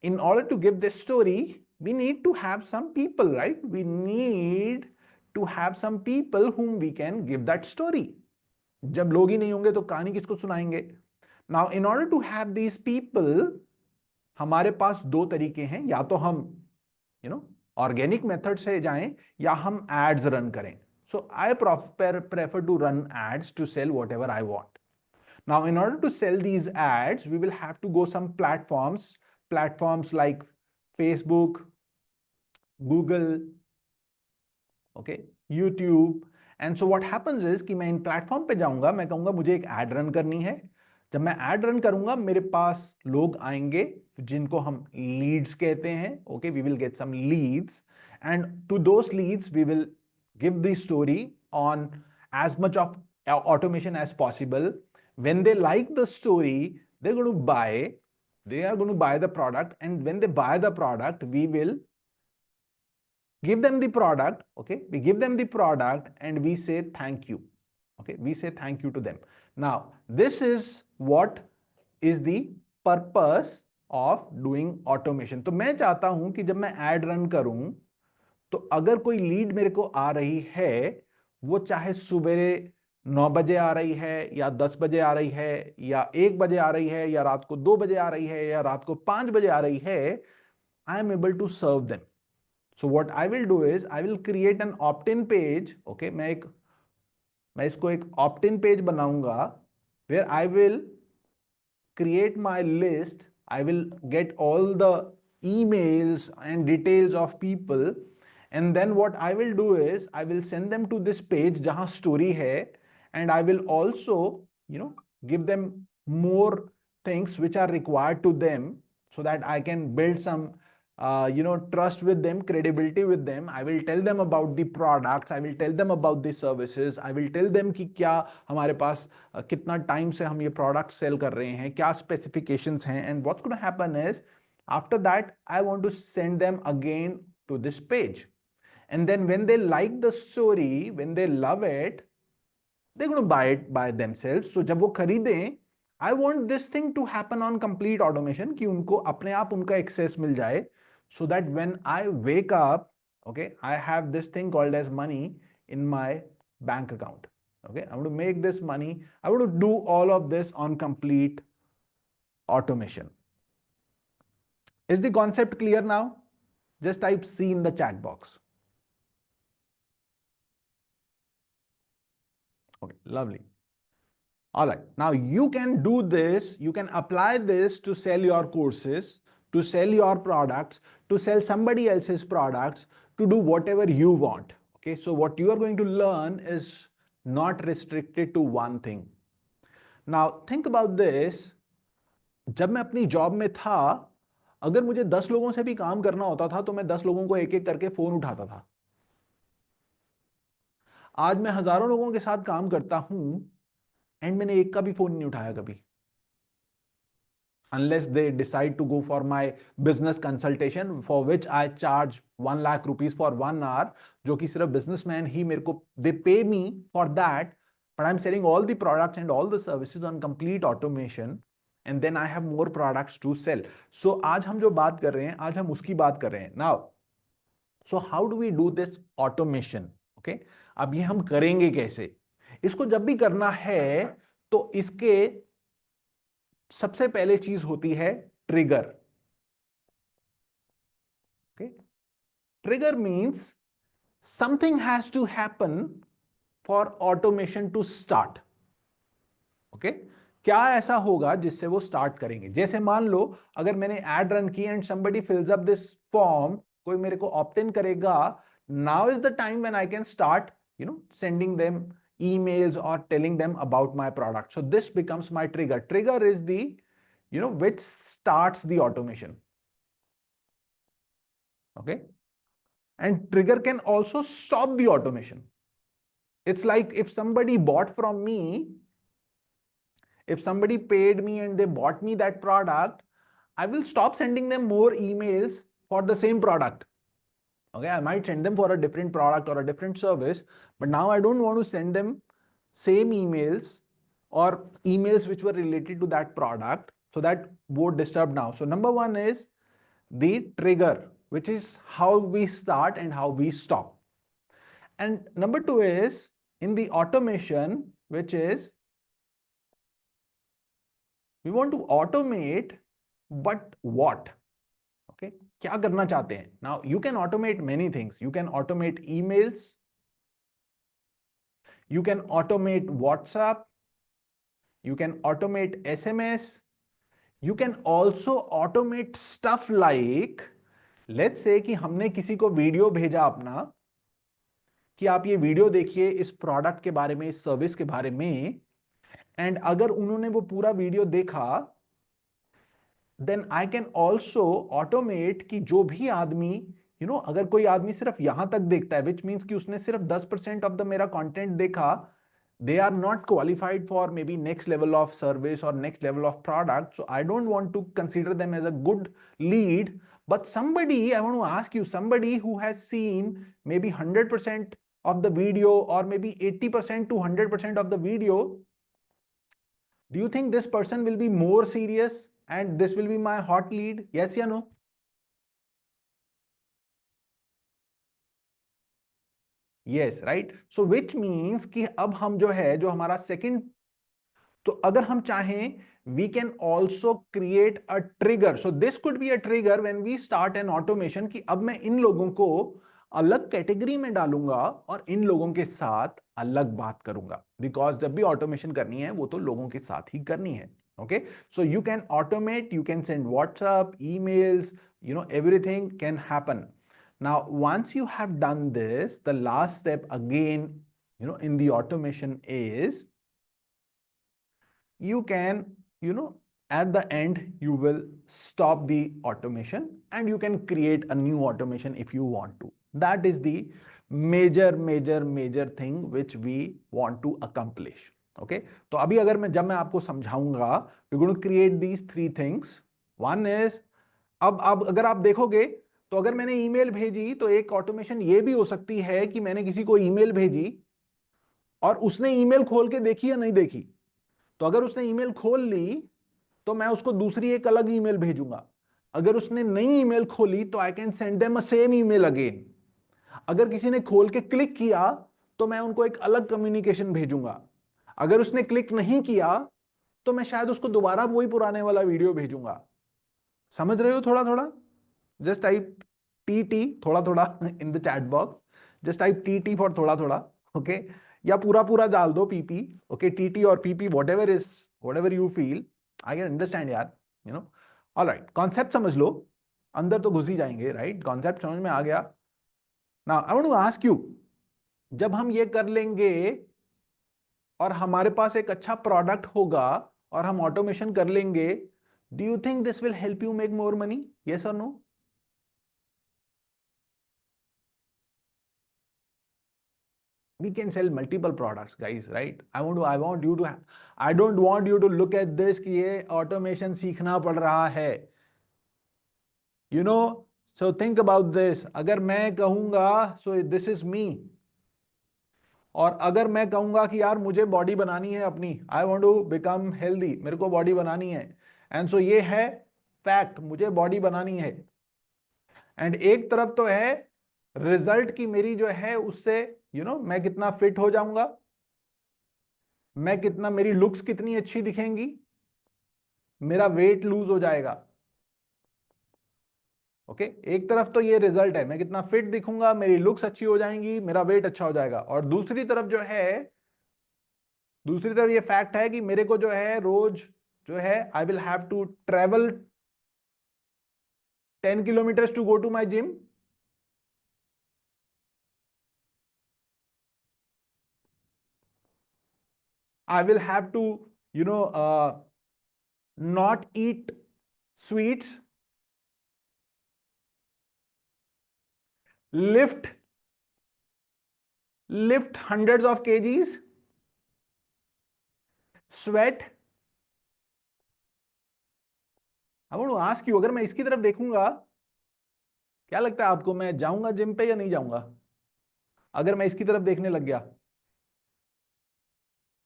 in order to give this story, we need to have some people, right? We need to have some people whom we can give that story. जब लोग ही नहीं होंगे तो कहानी किसको सुनाएंगे। Now in order to have these people, हमारे पास दो तरीके हैं, या तो हम ऑर्गेनिक मेथड से जाएं या हम एड्स रन करें। So I prefer to run ads to sell whatever I want. Now in order to sell these ads we will have to go some platforms like Facebook, Google, okay, YouTube. And so what happens is कि मैं इन platform पे जाऊंगा, मैं कहूंगा मुझे एक ad run करनी है। जब मैं एड रन करूंगा मेरे पास लोग आएंगे जिनको हम लीड्स कहते हैं। Okay, we will get some leads and to those leads we will give the story on as much of automation as possible. When they like the story, they're going to buy, they are going to buy the product, and when they buy the product, we will give them the product. Okay, we give them the product and we say thank you. Okay, we say thank you to them. Now this is what is the purpose of doing automation. तो मैं चाहता हूं कि जब मैं ad run करूं तो अगर कोई लीड मेरे को आ रही है, वो चाहे सुबह 9 बजे आ रही है या 10 बजे आ रही है या 1 बजे आ रही है या रात को 2 बजे आ रही है या रात को 5 बजे आ रही है, I am able to serve them. So what I will do is I will create an opt-in page. Okay, मैं इसको एक opt-in page बनाऊंगा where I will create my list. I will get all the emails and details of people, and then what I will do is I will send them to this page जहां story है, and I will also give them more things which are required to them so that I can build some trust with them, credibility with them. I will tell them about the products, I will tell them about the services, I will tell them कि क्या हमारे पास कितना time से हम ये product cell कर रहे हैं, क्या स्पेसिफिकेशंस हैं, and what's gonna happen is after that I want to send them again to this page, and then when they like the story, when they love it, they're going to buy it by themselves. So जब वो खरीदें, I want this thing to happen on complete automation कि उनको अपने आप उनका access मिल जाए, so that when I wake up, okay, I have this thing called as money in my bank account. Okay, I want to make this money, I want to do all of this on complete automation. Is the concept clear now? Just type C in the chat box. Okay, lovely. All right, now you can do this, you can apply this to sell your courses, to sell your products, to sell somebody else's products, to do whatever you want. Okay, so what you are going to learn is not restricted to one thing. Now think about this. जब मैं अपनी job में था, अगर मुझे 10 लोगों से भी काम करना होता था तो मैं 10 लोगों को एक एक करके फोन उठाता था. आज मैं हजारों लोगों के साथ काम करता हूं एंड मैंने एक का भी फोन नहीं उठाया कभी. Unless they decide to go for my business consultation, for which I charge 1 lakh rupees for 1 hour, जो कि सिर्फ businessman ही मेरे को, they pay me for that, but I'm selling all the products and all the services on complete automation, and then I have more products to sell. So आज हम जो बात कर रहे हैं, आज हम उसकी बात कर रहे हैं. Now, so how do we do this automation? Okay, अब ये हम करेंगे कैसे? इसको जब भी करना है तो इसके सबसे पहले चीज होती है trigger. Okay, trigger means something has to happen for automation to start. Okay, क्या ऐसा होगा जिससे वो स्टार्ट करेंगे? जैसे मान लो अगर मैंने एड रन की and somebody फिल्स up this form, कोई मेरे को ऑप्ट इन करेगा, now is the time when I can start sending them emails or telling them about my product. So this becomes my trigger. Trigger is the which starts the automation. Okay, and trigger can also stop the automation. It's like if somebody bought from me, if somebody paid me and they bought me that product, I will stop sending them more emails for the same product. Okay, I might send them for a different product or a different service, but now I don't want to send them same emails or emails which were related to that product, so that won't disturb now. So number one is the trigger, which is how we start and how we stop. And number two is in the automation, which is we want to automate, but what? Okay, क्या करना चाहते हैं? Now you can automate many things. You can automate emails, you can automate WhatsApp, you can automate SMS, you can also automate stuff like, let's say कि हमने किसी को video भेजा अपना कि आप ये वीडियो देखिए इस प्रोडक्ट के बारे में, इस सर्विस के बारे में, एंड अगर उन्होंने वो पूरा वीडियो देखा, then I can also automate कि जो भी आदमी अगर कोई आदमी सिर्फ यहां तक देखता है, विच मीन्स कि उसने सिर्फ 10% ऑफ द मेरा कंटेंट देखा, they are not qualified for maybe next level of service or next level of product, so I don't want to consider them as a good lead. But somebody, I want to ask you, somebody who has seen maybe 100% of the video or maybe 80% to 100% of the video, do you think this person will be more serious and this will be my hot lead? Yes or no? Yes, right? So which means कि अब हम जो है, जो हमारा second, तो अगर हम चाहें, we can also create a trigger. So this could be a trigger when we start an automation कि अब मैं इन लोगों को अलग कैटेगरी में डालूंगा और इन लोगों के साथ अलग बात करूंगा, बिकॉज जब भी ऑटोमेशन करनी है वो तो लोगों के साथ ही करनी है. Okay, so you can automate, you can send WhatsApp, emails, everything can happen. Now, once you have done this, the last step again, in the automation is you can, at the end, you will stop the automation and you can create a new automation if you want to. That is the major thing which we want to accomplish. Okay, तो अभी अगर जब मैं आपको समझाऊंगा, we're going to create these three things. One is, अब अगर आप देखोगे तो अगर मैंने ईमेल भेजी तो एक ऑटोमेशन ये भी हो सकती है कि मैंने किसी को ईमेल भेजी और उसने ईमेल खोल के देखी या नहीं देखी. तो अगर उसने ईमेल खोल ली तो मैं उसको दूसरी एक अलग ईमेल भेजूंगा. अगर उसने नई ईमेल खोली तो I can send them a same email again. अगर किसी ने खोल के क्लिक किया तो मैं उनको एक अलग कम्युनिकेशन भेजूंगा. अगर उसने क्लिक नहीं किया तो मैं शायद उसको दोबारा वही पुराने वाला वीडियो भेजूंगा. समझ रहे हो? थोड़ा थोड़ा जस्ट टाइप टी थोड़ा थोड़ा इन the chat box. Just type T for थोड़ा थोड़ा. ओके, या पूरा पूरा डाल दो पीपी. ओके, टी और PP, what ever you feel, I can understand यार. ऑलराइट, कॉन्सेप्ट समझ लो, अंदर तो घुस ही जाएंगे. राइट, कॉन्सेप्ट समझ में आ गया. Now I want to ask you, जब हम ये कर लेंगे और हमारे पास एक अच्छा प्रोडक्ट होगा और हम ऑटोमेशन कर लेंगे, do you think this will help you make more money? Yes और no? We can sell multiple products, guys, right? I want you to I don't want you to look at this कि ये automation सीखना पड़ रहा है. So think about this. अगर मैं कहूंगा so this is me, और अगर मैं कहूंगा कि यार मुझे बॉडी बनानी है अपनी, I want to become healthy, मेरे को बॉडी बनानी है, एंड सो ये है फैक्ट, मुझे बॉडी बनानी है. एंड एक तरफ तो है रिजल्ट की मेरी जो है उससे मैं कितना फिट हो जाऊंगा, मैं कितना, मेरी लुक्स कितनी अच्छी दिखेंगी, मेरा वेट लूज हो जाएगा. ओके, एक तरफ तो ये रिजल्ट है, मैं कितना फिट दिखूंगा, मेरी लुक्स अच्छी हो जाएंगी, मेरा वेट अच्छा हो जाएगा. और दूसरी तरफ जो है दूसरी तरफ ये फैक्ट है कि मेरे को जो है रोज जो है I will have to travel 10 kilometres to go to my gym. I will have to, not eat sweets, lift hundreds of kgs, sweat. I want to ask you, अगर मैं इसकी तरफ देखूंगा, क्या लगता है आपको, मैं जाऊंगा जिम पे या नहीं जाऊंगा? अगर मैं इसकी तरफ देखने लग गया,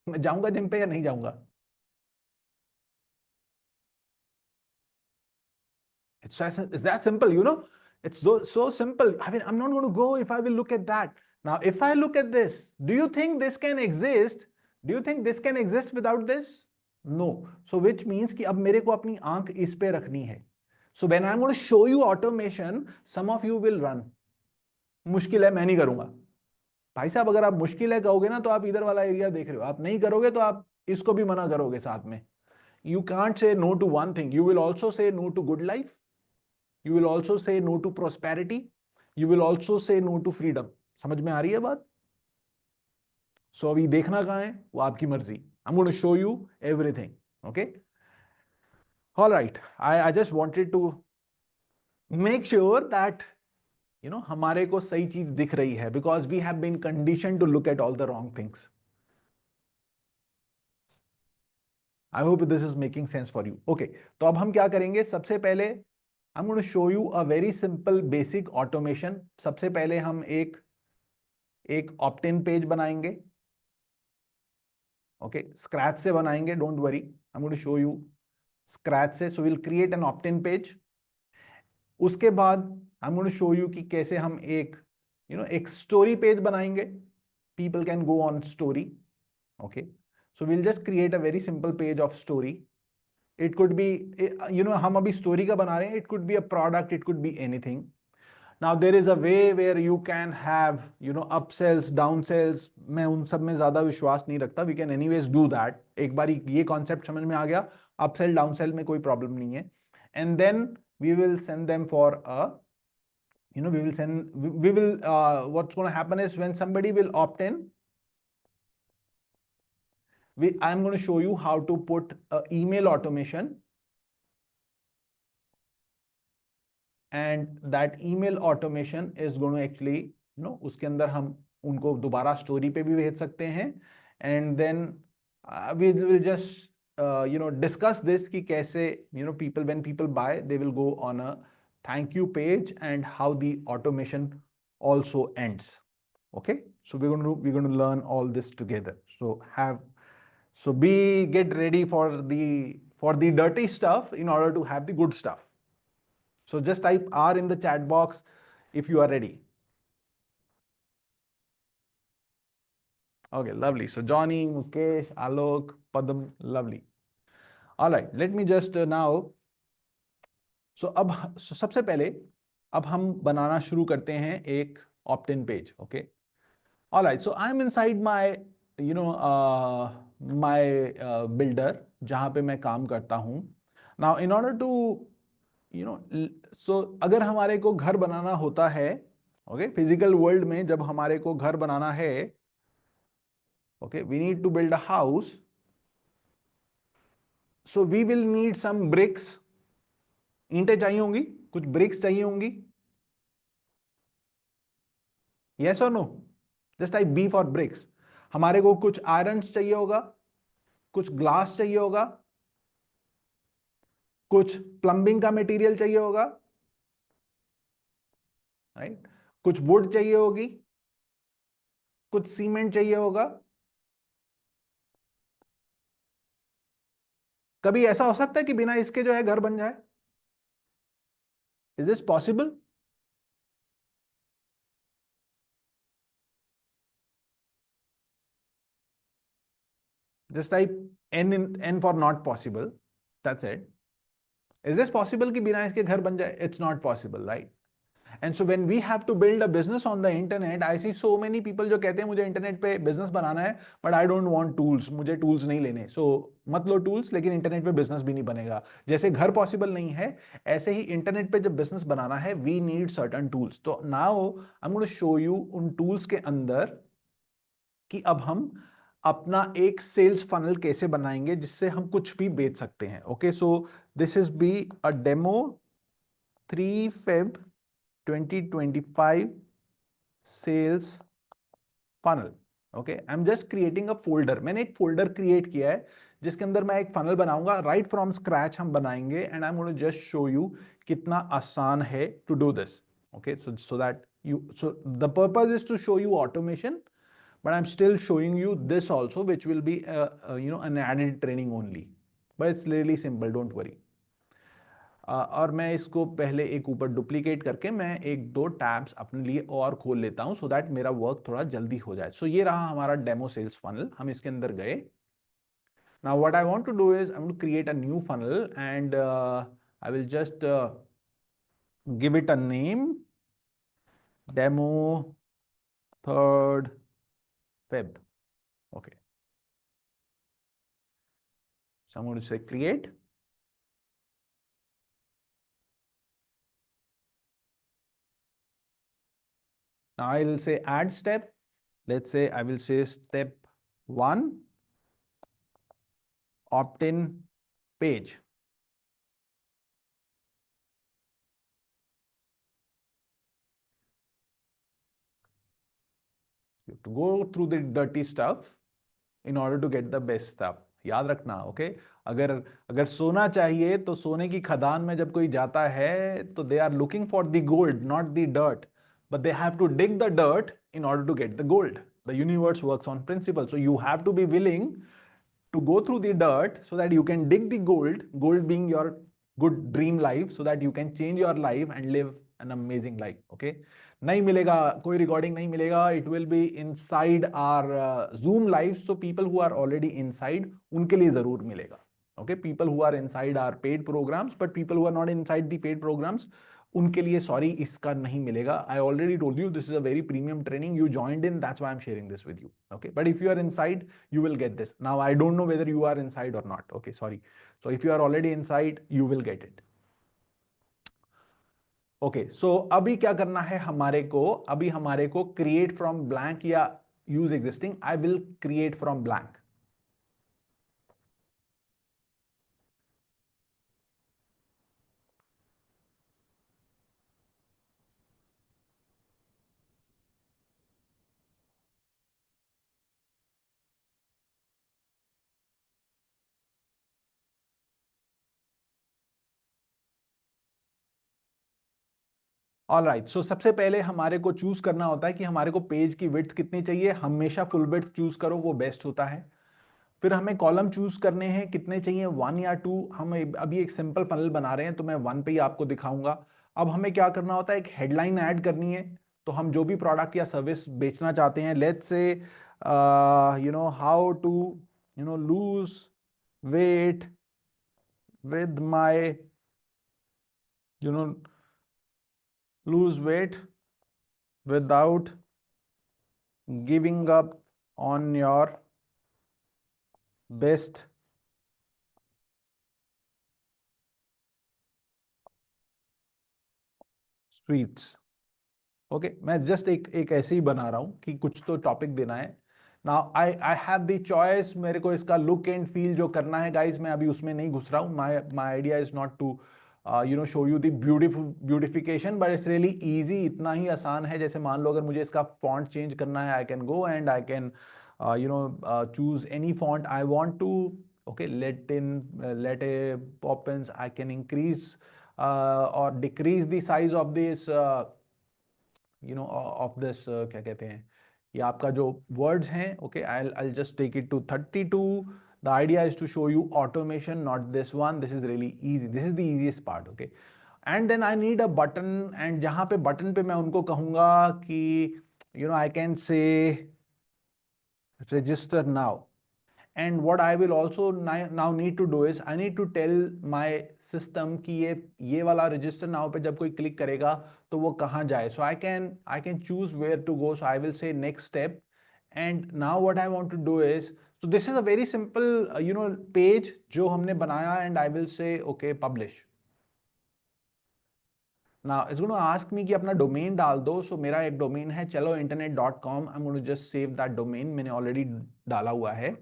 मैं जाऊंगा जिम पे या नहीं जाऊंगा? It's that simple, It's so simple. I mean, I'm not going to go if I will look at that. Now, if I look at this, do you think this can exist? Do you think this can exist without this? No. So which means कि अब मेरे को अपनी आंख इस पे रखनी है. So when I'm going to show you automation, some of you will run. मुश्किल है, मैं नहीं करूंगा. भाई साहब, अगर आप मुश्किल है कहोगे ना, तो आप इधर वाला एरिया देख रहे हो. आप नहीं करोगे तो आप इसको भी मना करोगे साथ में. You can't say no to one thing. You will also say no to good life. You will also say no to prosperity. You will also say no to freedom. समझ में आ रही है बात? So अभी देखना कहाँ है वो आपकी मर्जी. I'm going to show you everything. Okay. All right. I just wanted to make sure that हमारे को सही चीज दिख रही है, because we have been conditioned to look at all the wrong things. I hope this is making sense for you. Okay. तो अब हम क्या करेंगे? सबसे पहले I'm going to show you a very simple basic automation. सबसे पहले हम एक opt-in पेज बनाएंगे. ओके, स्क्रैच से बनाएंगे, don't worry. I am going to show you scratch से. So will create an opt in page. उसके बाद I am going to show you कि कैसे हम एक स्टोरी पेज बनाएंगे. People can go on story. Okay, so will just create a very simple page of story. It could be, हम अभी story का बना रहे हैं. It could be a product, it could be anything. Now there is a way where you can have, upsells, downsells. मैं उन सब में ज्यादा विश्वास नहीं रखता. We can anyways do that. एक बार ये कॉन्सेप्ट समझ में आ गया, upsell, downsell में कोई प्रॉब्लम नहीं है. And then we will send them for a, what's going to happen is when somebody will opt in, I'm going to show you how to put a email automation. And that email automation is going to actually, उसके अंदर हम उनको दोबारा story पे भी भेज सकते हैं. And then we will just discuss this कि कैसे people, when people buy, they will go on a thank you page, and how the automation also ends. Okay, so we're going to learn all this together. So get ready for the dirty stuff in order to have the good stuff. So just type R in the chat box if you are ready. Okay, lovely. So Johnny, Mukesh, Alok, Padam, lovely. All right, let me just now. So सबसे पहले अब हम बनाना शुरू करते हैं एक opt-in page. Okay. All right. So I'm inside my my builder जहाँ पे मैं काम करता हूँ. Now in order to so अगर हमारे को घर बनाना होता है, ओके, फिजिकल वर्ल्ड में जब हमारे को घर बनाना है, okay, we need to build a house. So we will need some bricks. ईंटें चाहिए होंगी, कुछ ब्रिक्स चाहिए होंगी. यस और no? Just type B for bricks. हमारे को कुछ आयरन चाहिए होगा, कुछ ग्लास चाहिए होगा, कुछ प्लम्बिंग का मटेरियल चाहिए होगा, राइट? कुछ वुड चाहिए होगी, कुछ सीमेंट चाहिए होगा. कभी ऐसा हो सकता है कि बिना इसके जो है घर बन जाए? Is this possible? Just type N for not possible. That's it. Is this possible कि बिना इसके घर बन जाए? It's not possible, right? And so when we have to build a business on the internet, I see so many people जो कहते हैं मुझे इंटरनेट पे बिजनेस बनाना है but I don't want tools, मुझे टूल्स नहीं लेने। सो मत लो टूल्स, लेकिन इंटरनेट पे बिजनेस भी नहीं बनेगा। जैसे घर पॉसिबल नहीं है, ऐसे ही इंटरनेट पे जब बिजनेस बनाना है वी नीड सर्टन टूल्स। तो now I am going to show you उन टूल्स के अंदर कि अब हम अपना एक सेल्स फनल कैसे बनाएंगे जिससे हम कुछ भी बेच सकते हैं। Okay, so this is be a demo 3 Feb 2025 sales funnel. Okay, I am just creating a folder. मैंने एक फोल्डर क्रिएट किया है जिसके अंदर मैं एक फनल बनाऊंगा, राइट फ्रॉम स्क्रैच हम बनाएंगे, and I am going to just show you कितना आसान है to do this. Okay, so that you, so the purpose is to show you automation, but I'm still showing you this also, which will be an added training only, but it's really simple, don't worry. और मैं इसको पहले एक ऊपर duplicate करके मैं एक दो टैब्स अपने लिए और खोल लेता हूं सो दैट मेरा वर्क थोड़ा जल्दी हो जाए। सो ये रहा हमारा डेमो सेल्स फनल, हम इसके अंदर गए। Now what I want to do is I want to create a new funnel and I will just give it a name, demo 3rd Feb. Okay, so I'm going to say create. Now I will say add step. Let's say I will say step 1, opt-in page. You have to go through the dirty stuff in order to get the best stuff. याद रखना, okay. अगर अगर सोना चाहिए तो सोने की खदान में जब कोई जाता है तो they are looking for the gold, not the dirt, but they have to dig the dirt in order to get the gold. The universe works on principle, so you have to be willing to go through the dirt so that you can dig the gold, gold being your good dream life, so that you can change your life and live an amazing life. Okay, नहीं मिलेगा, कोई recording नहीं मिलेगा, it will be inside our Zoom live, so people who are already inside उनके लिए जरूर मिलेगा। Okay, people who are inside are paid programs, but people who are not inside the paid programs उनके लिए sorry इसका नहीं मिलेगा। I already told you this is a very premium training, you joined in, that's why I am sharing this with you. Okay, but if you are inside you will get this. Now I don't know whether you are inside or not. Okay, sorry. So if you are already inside, you will get it. Okay, so अभी क्या करना है हमारे को, अभी हमारे को create from blank या use existing, I will create from blank. All right, so सबसे पहले हमारे को चूज करना होता है कि हमारे को पेज की विड्थ कितनी चाहिए। हमेशा फुल विड्थ चूज करो, वो बेस्ट होता है। फिर हमें कॉलम चूज करने हैं, कितने चाहिए, 1 या 2। हम अभी एक सिंपल फनल बना रहे हैं तो मैं 1 पे ही आपको दिखाऊंगा। अब हमें क्या करना होता है, एक हेडलाइन ऐड करनी है। तो हम जो भी प्रोडक्ट या सर्विस बेचना चाहते हैं, let's say how to lose weight with my you know lose weight without giving up on your best sweets. Okay, मैं जस्ट एक ऐसे ही बना रहा हूं कि कुछ तो टॉपिक देना है। Now I I have the choice, मेरे को इसका लुक एंड फील जो करना है गाइस, मैं अभी उसमें नहीं घुस रहा हूं। My my idea is not to show you the beautification, but it's really easy. इतना ही आसान है, जैसे मान लो अगर मुझे इसका फॉन्ट चेंज करना है, I can go and I can choose any font I want to. Okay, let a poppins, I can increase or decrease the size of this of this क्या कहते हैं, ये आपका जो वर्ड्स हैं। Okay, I'll just take it to 32. The idea is to show you automation, not this one. This is really easy, this is the easiest part. Okay, and then I need a button, and जहां पे button पे मैं उनको कहूंगा कि I can say register now, And what I will also now need to do is I need to tell my system कि ये वाला register now पे जब कोई click करेगा तो वो कहाँ जाए. So I can choose where to go. So I will say next step. And now what I want to do is, so this is a very simple page जो हमने बनाया, and I will say okay publish. Now it's going to ask me कि अपना domain डाल दो. So मेरा एक domain है chelointernet.com. I'm going to just save that domain. मैंने already डाला हुआ है.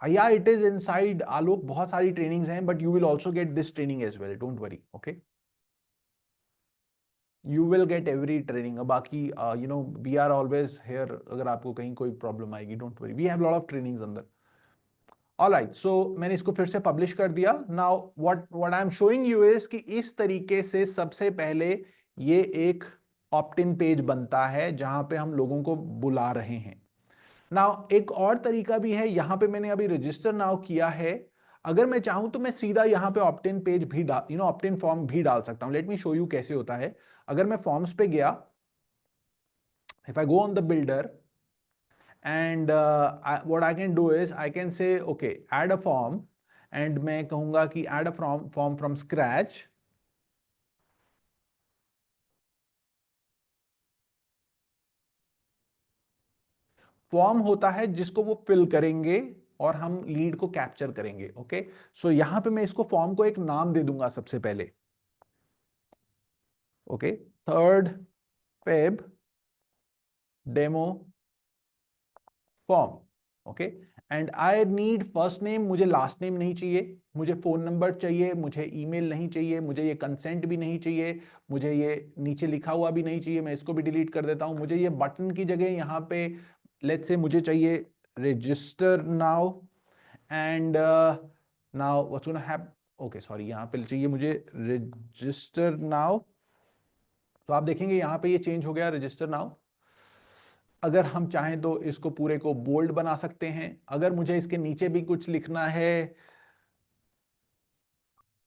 Yeah, it is inside Alok. बहुत सारी trainings हैं, but you will also get this training as well. Don't worry. Okay. You will get every training. बाकी we are always here. अगर आपको कहीं कोई problem आएगी, don't worry. We have a lot of trainings अंदर. All right. So मैंने इसको फिर से publish कर दिया. Now what I'm showing you is कि इस तरीके से सबसे पहले ये एक opt-in page बनता है जहां पे हम लोगों को बुला रहे हैं. नाउ एक और तरीका भी है. यहां पे मैंने अभी रजिस्टर नाउ किया है. अगर मैं चाहूं तो मैं सीधा यहां पे ऑप्ट इन पेज भी ऑप्ट इन फॉर्म भी डाल सकता हूं. लेट मी शो यू कैसे होता है. अगर मैं फॉर्म्स पे गया, if I go on the builder and what I can do is I can से okay add a form, and मैं कहूंगा कि add a form from scratch. Form होता है जिसको वो फिल करेंगे और हम लीड को कैप्चर करेंगे. ओके, सो यहां पे मैं इसको फॉर्म को एक नाम दे दूंगा सबसे पहले. Okay, 3rd Feb demo form. Okay, and I need first name. मुझे लास्ट नेम नहीं चाहिए. मुझे फोन नंबर चाहिए. मुझे ईमेल नहीं चाहिए. मुझे ये कंसेंट भी नहीं चाहिए. मुझे ये नीचे लिखा हुआ भी नहीं चाहिए. मैं इसको भी डिलीट कर देता हूं. मुझे ये बटन की जगह यहां पे लेट्स से मुझे चाहिए register now. And now what's gonna happen. Okay sorry, यहां पे चाहिए मुझे रजिस्टर नाउ. तो आप देखेंगे यहां पे ये चेंज हो गया, रजिस्टर नाउ. अगर हम चाहें तो इसको पूरे को बोल्ड बना सकते हैं. अगर मुझे इसके नीचे भी कुछ लिखना है,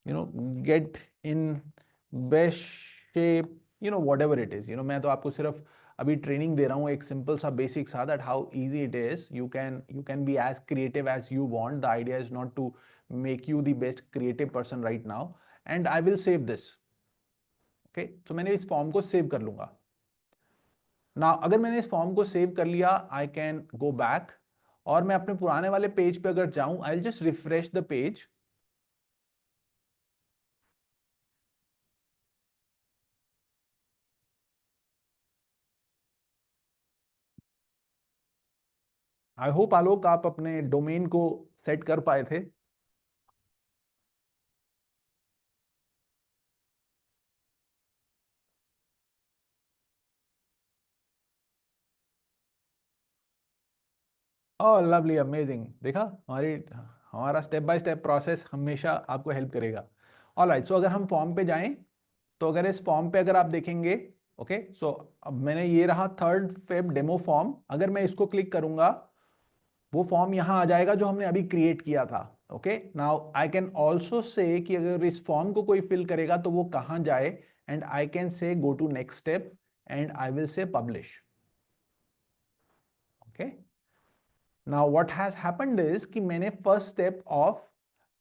get in best shape, whatever it is. मैं तो आपको सिर्फ अभी ट्रेनिंग दे रहा हूं, एक सिंपल सा बेसिक सा, that how easy it is. You can be as creative as you want. The idea is not to make you the best creative person right now. And I will save this. Okay, तो मैंने इस form को save कर लूंगा. ना अगर मैंने इस फॉर्म को सेव कर लिया, आई कैन गो बैक, और मैं अपने पुराने वाले पेज पे अगर जाऊं, I will just refresh the page. I hope Alok आप अपने डोमेन को सेट कर पाए थे. Oh lovely, amazing. देखा, हमारा स्टेप बाय स्टेप प्रोसेस हमेशा आपको हेल्प करेगा. ऑलराइट, सो अगर हम फॉर्म पे जाएं, तो अगर इस फॉर्म पे अगर आप देखेंगे, ओके, सो अब मैंने ये रहा 3rd Feb डेमो फॉर्म. अगर मैं इसको क्लिक करूंगा, वो फॉर्म यहां आ जाएगा जो हमने अभी क्रिएट किया था. Okay, now I can also से कि अगर इस फॉर्म को कोई फिल करेगा तो वो कहां जाए, and I can say go to next step, and I will say publish. Okay, now what has happened is कि मैंने फर्स्ट स्टेप ऑफ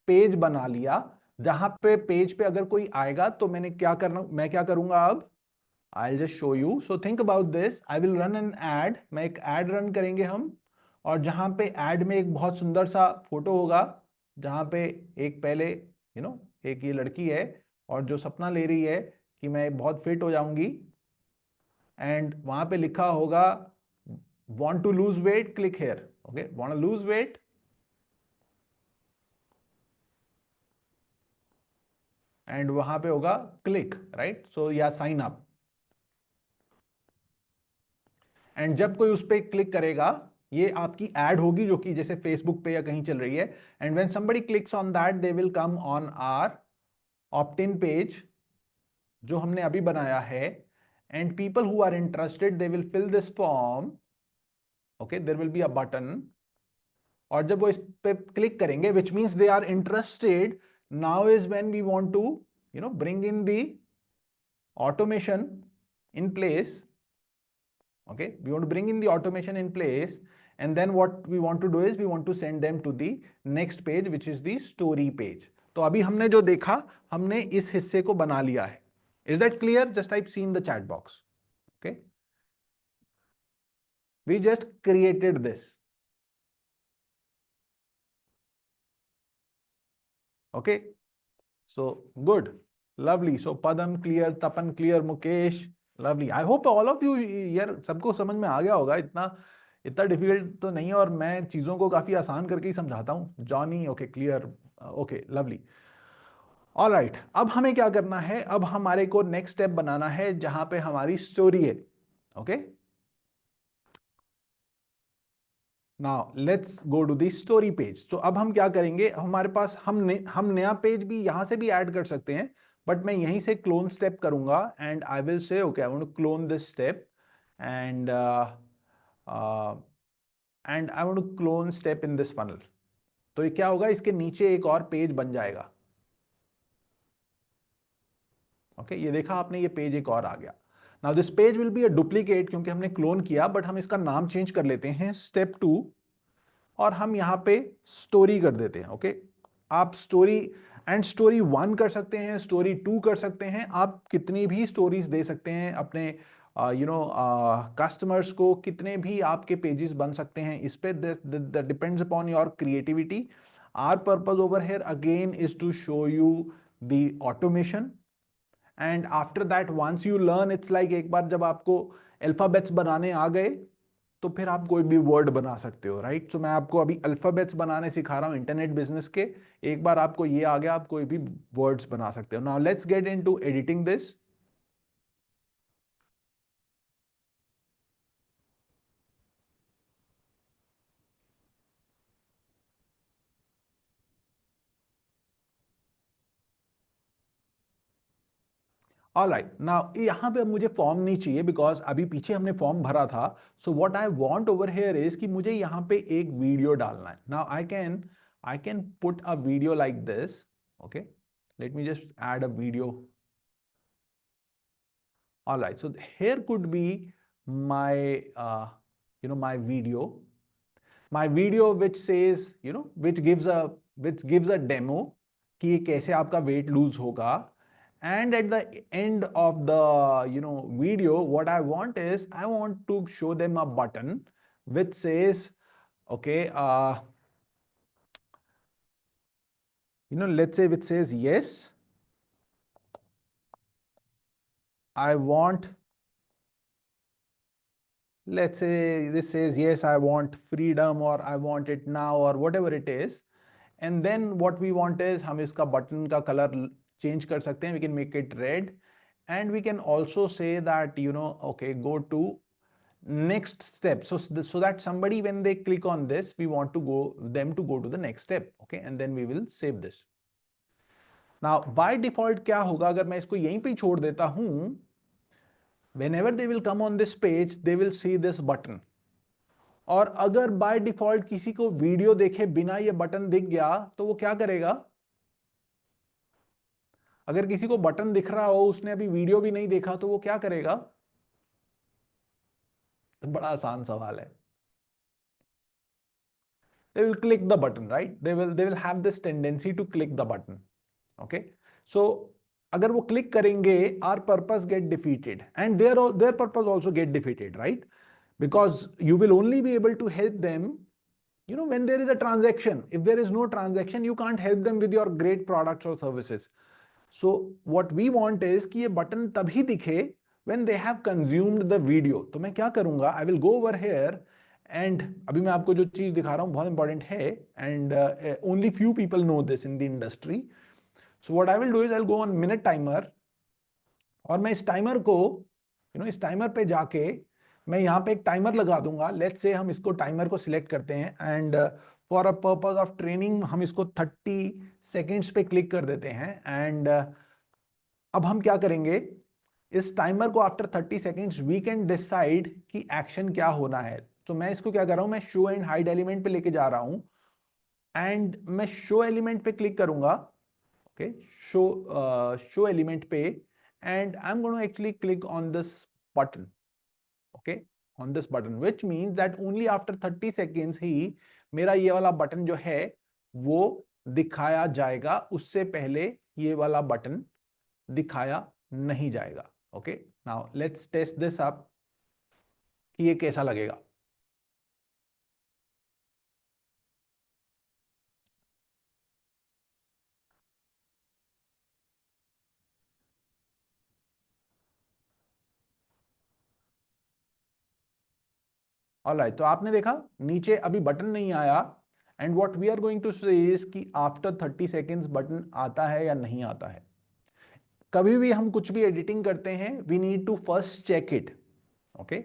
पेज बना लिया, जहां पे पेज पे अगर कोई आएगा तो मैं क्या करूंगा अब. I'll just show you. So think about this. I will run an ad. मैं एक ad रन करेंगे हम, और जहां पे ad में एक बहुत सुंदर सा फोटो होगा, जहां पे एक पहले एक ये लड़की है और जो सपना ले रही है कि मैं बहुत फिट हो जाऊंगी, एंड वहां पे लिखा होगा want to lose weight, click here. Okay, want to lose weight, and वहां पे होगा क्लिक, राइट. सो या साइन अप. एंड जब कोई उस पर क्लिक करेगा, ये आपकी एड होगी जो कि जैसे फेसबुक पे या कहीं चल रही है. And when somebody clicks on that, they will come on our opt in page जो हमने अभी बनाया है. And people who are interested, they will fill this form. Okay, there will be a button, और जब वो इस पे क्लिक करेंगे, which means they are interested, now is when we want to bring in the automation in place. Okay, we want to bring in the automation in place, and then what we want to do is we want to send them to the next page which is the story page. तो अभी हमने जो देखा, हमने इस हिस्से को बना लिया है. Is that clear? Just type C in the chat box. Okay, we just created this. Okay, so good, lovely. So Padam clear, Tapan clear, Mukesh lovely. I hope all of you यार सबको समझ में आ गया होगा. इतना difficult तो नहीं है, और मैं चीजों को काफी आसान करके ही समझाता हूं. Johnny okay clear, okay lovely. Alright, अब हमें क्या करना है, अब हमारे को नेक्स्ट स्टेप बनाना है जहां पे हमारी स्टोरी है. Okay, now let's go to the story page. तो अब हम क्या करेंगे, हमारे पास हम नया पेज भी यहां से भी ऐड कर सकते हैं, बट मैं यहीं से क्लोन स्टेप करूंगा and I will say okay I want to clone this step and I want to clone step in this funnel. तो ये क्या होगा, इसके नीचे एक और पेज बन जाएगा. ओके, ये देखा आपने, ये पेज एक और आ गया. Now this page will be a duplicate क्योंकि हमने क्लोन किया, बट हम इसका नाम चेंज कर लेते हैं स्टेप 2 और हम यहां पे स्टोरी कर देते हैं. ओके, आप स्टोरी एंड स्टोरी 1 कर सकते हैं, स्टोरी 2 कर सकते हैं, आप कितनी भी स्टोरीज दे सकते हैं अपने कस्टमर्स को. कितने भी आपके पेजेस बन सकते हैं इस पे, depends upon your creativity. Our purpose over here again is to show you the automation. And after that once you learn, it's like एक बार जब आपको अल्फाबेट्स बनाने आ गए तो फिर आप कोई भी वर्ड बना सकते हो, राइट. सो मैं आपको अभी अल्फाबेट्स बनाने सिखा रहा हूं इंटरनेट बिजनेस के. एक बार आपको ये आ गया, आप कोई भी वर्ड्स बना सकते हो. Now let's get into editing this. Alright, now यहां पे अब मुझे फॉर्म नहीं चाहिए बिकॉज अभी पीछे हमने फॉर्म भरा था. So what I want over here is कि मुझे यहां पे एक वीडियो डालना है. Now I can put a video like this. Okay, let me just add a video. Alright, so here could be my my video which says which gives a demo कि ये कैसे आपका वेट लूज होगा. And at the end of the video, what I want is I want to show them a button which says okay, let's say which says yes, I want, let's say this says yes, I want freedom or I want it now or whatever it is. And then what we want is हम इसका button का color change कर सकते हैं. We can make it red and we can also say that okay, go to next step. So that somebody when they click on this, we want to them to go to the next step. Okay, and then we will save this. Now by default क्या होगा अगर मैं इसको यहीं पे छोड़ देता हूं, whenever they will come on this page, they will see this button. और अगर बाय डिफॉल्ट किसी को वीडियो देखे बिना ये बटन दिख गया तो वो क्या करेगा. अगर किसी को बटन दिख रहा हो, उसने अभी वीडियो भी नहीं देखा, तो वो क्या करेगा. तो बड़ा आसान सवाल है. They will click the button, right? They will have this tendency to click the button. Okay, so अगर वो क्लिक करेंगे, our purpose get defeated and their purpose also get defeated, right? Because you will only be able to help them when there is a transaction. If there is no transaction, you can't help them with your great products or services. So what we want is कि ये button तभी दिखे when they have consumed the video. तो मैं क्या करूंगा, I will go over here and अभी मैं आपको जो चीज दिखा रहा हूं बहुत इंपॉर्टेंट है and only few people know this in the industry. So what I will do is I'll go on minute timer और मैं इस टाइमर को इस टाइमर पे जाके मैं यहाँ पे एक टाइमर लगा दूंगा. लेट्स से हम इसको टाइमर को सिलेक्ट करते हैं and for a purpose of training हम इसको 30 सेकेंड्स पे क्लिक कर देते हैं. एंड अब हम क्या करेंगे, इस टाइमर को after 30 seconds we can decide कि एक्शन क्या होना है. तो मैं इसको क्या कर रहा हूं, मैं शो एंड हाइड एलिमेंट पे लेके जा रहा हूं एंड मैं शो एलिमेंट पे क्लिक करूंगा. ओके, शो एलिमेंट पे and I'm going to actually click on this button. Okay, on this button, which means that only after 30 seconds ही मेरा ये वाला बटन जो है वो दिखाया जाएगा, उससे पहले ये वाला बटन दिखाया नहीं जाएगा. Okay, now let's test this up कि ये कैसा लगेगा. ऑलराइट, तो आपने देखा नीचे अभी बटन नहीं आया, and what we are going to say is कि आफ्टर 30 सेकेंड्स बटन आता है या नहीं आता है. कभी भी हम कुछ भी एडिटिंग करते हैं, we need to first check it. Okay,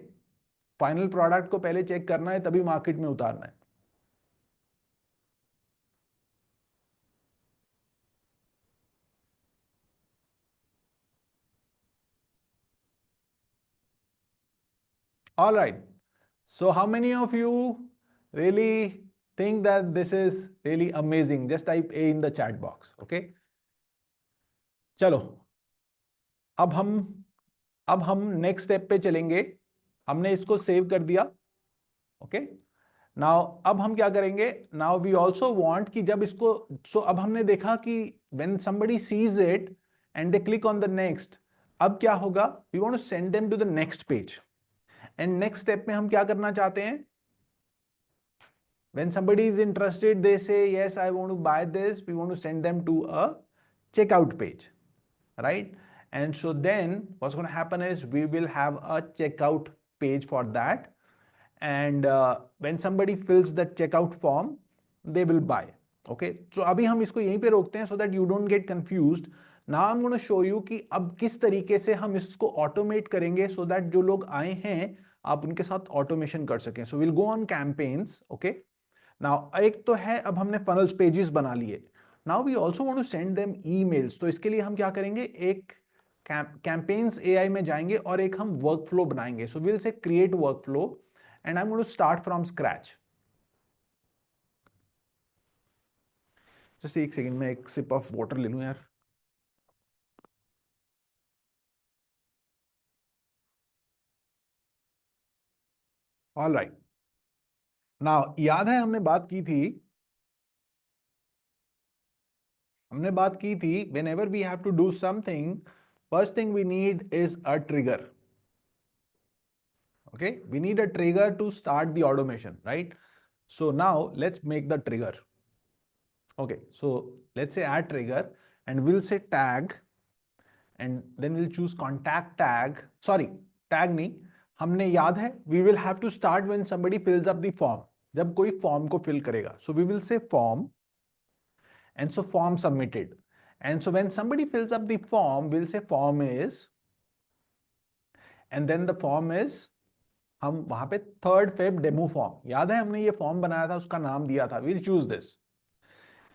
final product को पहले चेक करना है, तभी मार्केट में उतारना है. All right. So how many of you really think that this is really amazing? Just type A in the chat box. Okay. चलो, अब हम नेक्स्ट स्टेप पे चलेंगे. हमने इसको सेव कर दिया. ओके, नाउ अब हम क्या करेंगे, नाउ वी ऑल्सो वांट कि जब इसको, सो अब हमने देखा कि when somebody sees it and they click on the next, अब क्या होगा, we want to send them to the next page. And next step में हम क्या करना चाहते हैं, when somebody is interested, they say yes, I want to buy this, we want to send them to a checkout page, right? And so then what's going to happen is we will have a checkout page for that, and when somebody fills the checkout form, they will buy. Okay, so अभी हम इसको यहीं पे रोकते हैं so that you don't get confused. Now I'm going to show you कि अब किस तरीके से हम इसको ऑटोमेट करेंगे so that जो लोग आए हैं आप उनके साथ ऑटोमेशन कर सकें. So we'll go on campaigns. Okay, now एक तो है, अब हमने फनल्स पेजेस बना लिए. Now we also want to send them emails. तो इसके लिए हम क्या करेंगे, एक कैंपेन्स एआई में जाएंगे और एक हम वर्कफ्लो बनाएंगे. So will say create workflow and I am going to start from scratch. Just एक सेकंड में एक सिप ऑफ वाटर ले लूं यार. ऑल राइट, नाउ याद है हमने बात की थी, whenever we have to do something, first thing we need is a trigger. Okay, we need a trigger to start the automation, right? So now let's make the trigger. Okay, so let's say add trigger and we'll say tag, and then we'll choose contact tag. Sorry, tag नहीं, हमने याद है we will have to start when somebody fills up the form. जब कोई form को fill करेगा, so we will say form, and so form submitted. And so when somebody fills up the form, we'll say form is, and then the form is, हम वहां पे 3rd Feb demo form, याद है हमने ये form बनाया था, उसका नाम दिया था, we'll choose this,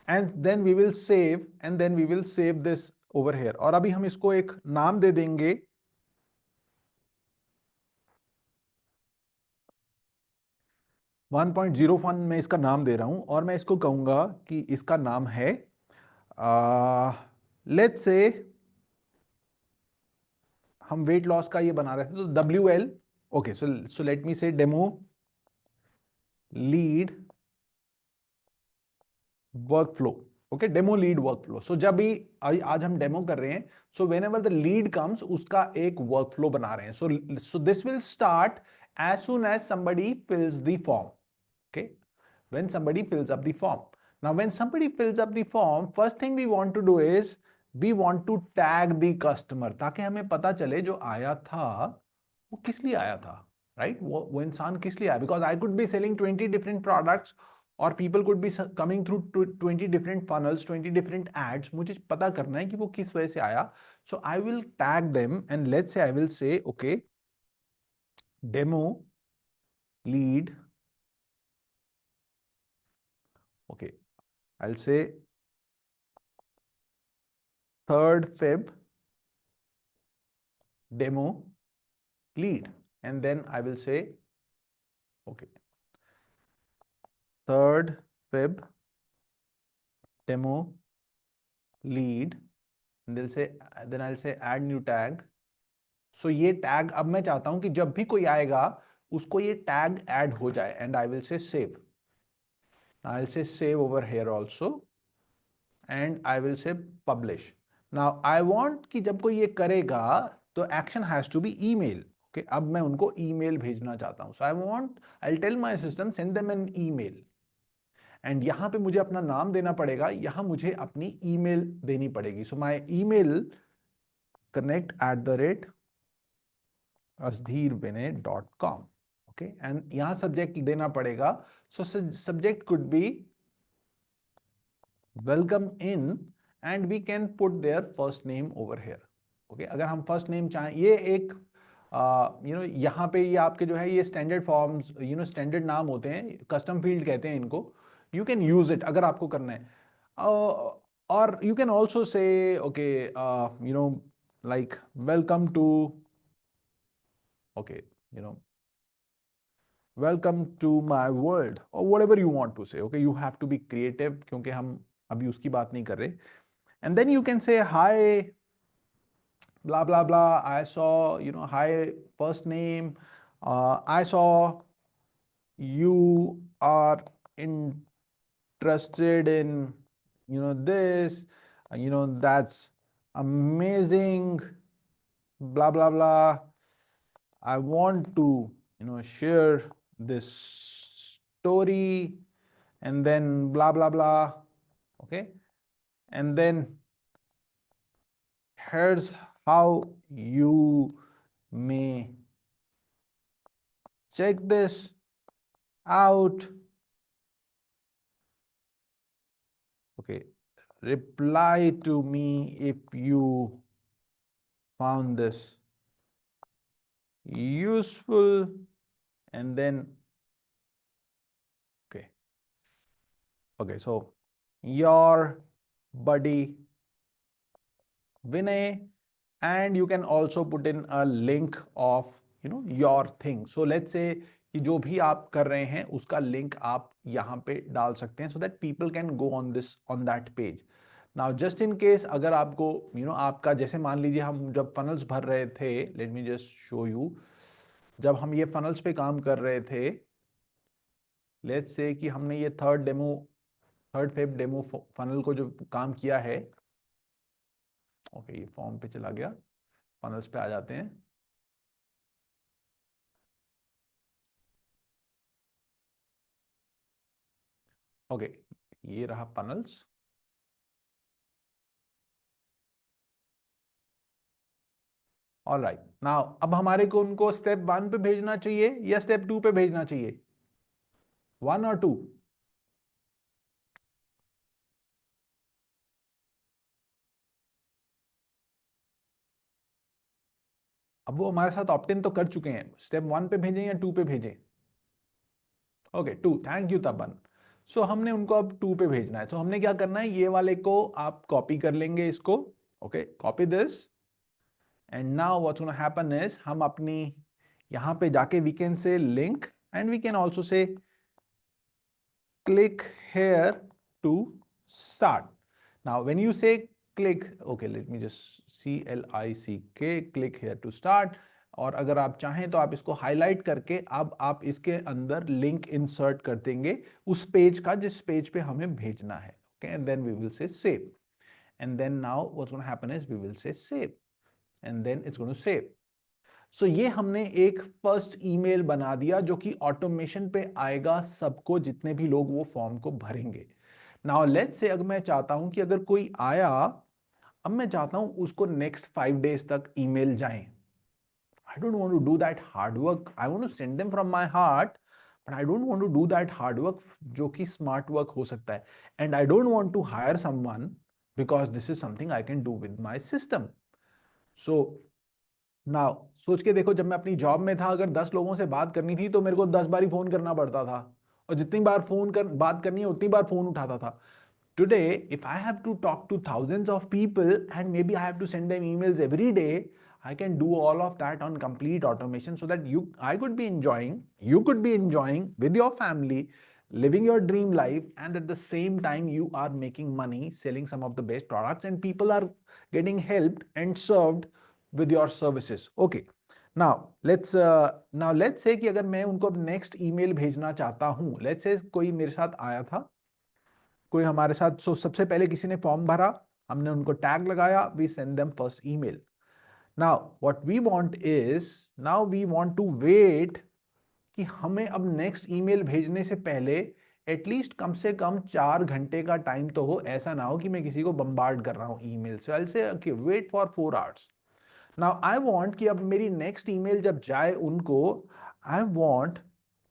and then we will save, and then we will save this over here. और अभी हम इसको एक नाम दे देंगे, वन 1.01 में इसका नाम दे रहा हूं, और मैं इसको कहूंगा कि इसका नाम है लेट्स से हम वेट लॉस का ये बना रहे थे, तो WL. Okay, so let me say demo lead workflow. Okay, demo lead workflow. So जब भी आज हम डेमो कर रहे हैं, so whenever the lead comes, उसका एक वर्कफ्लो बना रहे हैं. So this will start as soon as somebody fills the form. Okay, when somebody fills up the form. Now when somebody fills up the form, first thing we want to do is we want to tag the customer, ताकि हमें पता चले जो आया था वो किस लिए आया था, राइट? वो इंसान किस लिए आया, because I could be selling 20 different products और people could be coming through 20 different funnels, 20 different ads. मुझे पता करना है कि वो किस वजह से आया. So I will tag them, and let's say I will say okay demo lead. Okay, I'll say 3rd Feb demo lead, and then I will say okay 3rd Feb demo lead, and then I'll say add new tag. So ये tag अब मैं चाहता हूं कि जब भी कोई आएगा उसको ये टैग ऐड हो जाए, and I will say save. I will say save over here also, and I will say publish. Now I want कि जब कोई ये करेगा तो action has to be email. Okay, अब मैं उनको ईमेल भेजना चाहता हूं. So I want, I tell my system send them an email, and यहां पे मुझे अपना नाम देना पड़ेगा, यहां मुझे अपनी ईमेल देनी पड़ेगी. So my email connect@asdheervinay.com. Okay, and यहां सब्जेक्ट देना पड़ेगा. So subject could be welcome in, and we can put their first name over here. Okay, अगर हम फर्स्ट नेम चाहें, ये एक यहाँ पे ये आपके जो है ये स्टैंडर्ड फॉर्म्स, स्टैंडर्ड नाम होते हैं, कस्टम फील्ड कहते हैं इनको. यू कैन यूज इट अगर आपको करना है. और you can also say okay, like welcome to, okay, welcome to my world, और whatever you want to say. Okay, you have to be creative, क्योंकि हम अभी उसकी बात नहीं कर रहे. And then you can say hi, blah blah blah. I saw, hi, first name. I saw you are interested in, this. That's amazing. Blah blah blah. I want to, share this story, and then blah blah blah. Okay, and then here's how you may check this out. Okay, reply to me if you found this useful, and then okay, so your buddy Vinay, and you can also put in a link of your thing. So let's say कि जो भी आप कर रहे हैं उसका link आप यहाँ पे डाल सकते हैं, so that people can go on that page. Now just in case अगर आपको आपका, जैसे मान लीजिए हम जब फनल्स भर रहे थे, let me just show you, जब हम ये फनल्स पे काम कर रहे थे, let's say कि हमने ये थर्ड फेब डेमो फनल को जो काम किया है. ओके, ये फॉर्म पे चला गया, फनल्स पे आ जाते हैं. ओके, ये रहा फनल्स. ऑलराइट, नाउ अब हमारे को उनको स्टेप 1 पे भेजना चाहिए या स्टेप 2 पे भेजना चाहिए? 1 और 2? अब वो हमारे साथ ऑप्ट इन तो कर चुके हैं, स्टेप 1 पे भेजें या 2 पे भेजें? ओके, 2. थैंक यू तपन. सो हमने उनको अब 2 पे भेजना है. तो हमने क्या करना है, ये वाले को आप कॉपी कर लेंगे इसको. Okay, copy this, and now what's gonna happen is, हम अपनी यहां पे जाके we can say link, and we can also say click here to start. Now when you say click, okay, let me just click here to start. और अगर आप चाहें तो आप इसको हाईलाइट करके अब आप इसके अंदर लिंक इंसर्ट कर देंगे उस पेज का जिस पेज पे हमें भेजना है. Okay, and then we will say save, and then now what's gonna happen is we will say save, and then it's gonna save. So ये हमने एक फर्स्ट ईमेल बना दिया जो कि ऑटोमेशन पे आएगा सबको, जितने भी लोग वो फॉर्म को भरेंगे. नाउ लेट्स से अगर मैं चाहता हूं कि अगर कोई आया, अब मैं चाहता हूं उसको नेक्स्ट 5 डेज तक ईमेल जाए. I don't want to do that hard work. I want to send them from my heart, but I don't want to do that hard work जो कि स्मार्ट वर्क हो सकता है. And I don't want to hire someone because this is something I can do with my system. So now सोच के देखो, जब मैं अपनी जॉब में था, अगर 10 लोगों से बात करनी थी तो मेरे को 10 बार ही फोन करना पड़ता था, और जितनी बार बात करनी है उतनी बार फोन उठाता था. Today, if I have to talk to thousands of people and maybe I have to send them emails every day, I can do all of that on complete automation, so that I could be enjoying, you could be enjoying with your family, living your dream life, and at the same time you are making money selling some of the best products, and people are getting helped and served with your services. Okay. Now let's say कि अगर मैं उनको अब next email भेजना चाहता हूं, let's say कोई मेरे साथ आया था, कोई हमारे साथ, सबसे पहले किसी ने फॉर्म भरा, हमने उनको टैग लगाया, we send them first email. Now what we want is, now we want to wait कि हमें अब नेक्स्ट ईमेल भेजने से पहले एटलीस्ट कम से कम 4 घंटे का टाइम तो हो, ऐसा ना हो कि मैं किसी को बम्बार्ड कर रहा हूं ईमेल से। I say okay, wait for 4 hours. Now I want कि अब मेरी नेक्स्ट ईमेल जब जाए उनको, आई वांट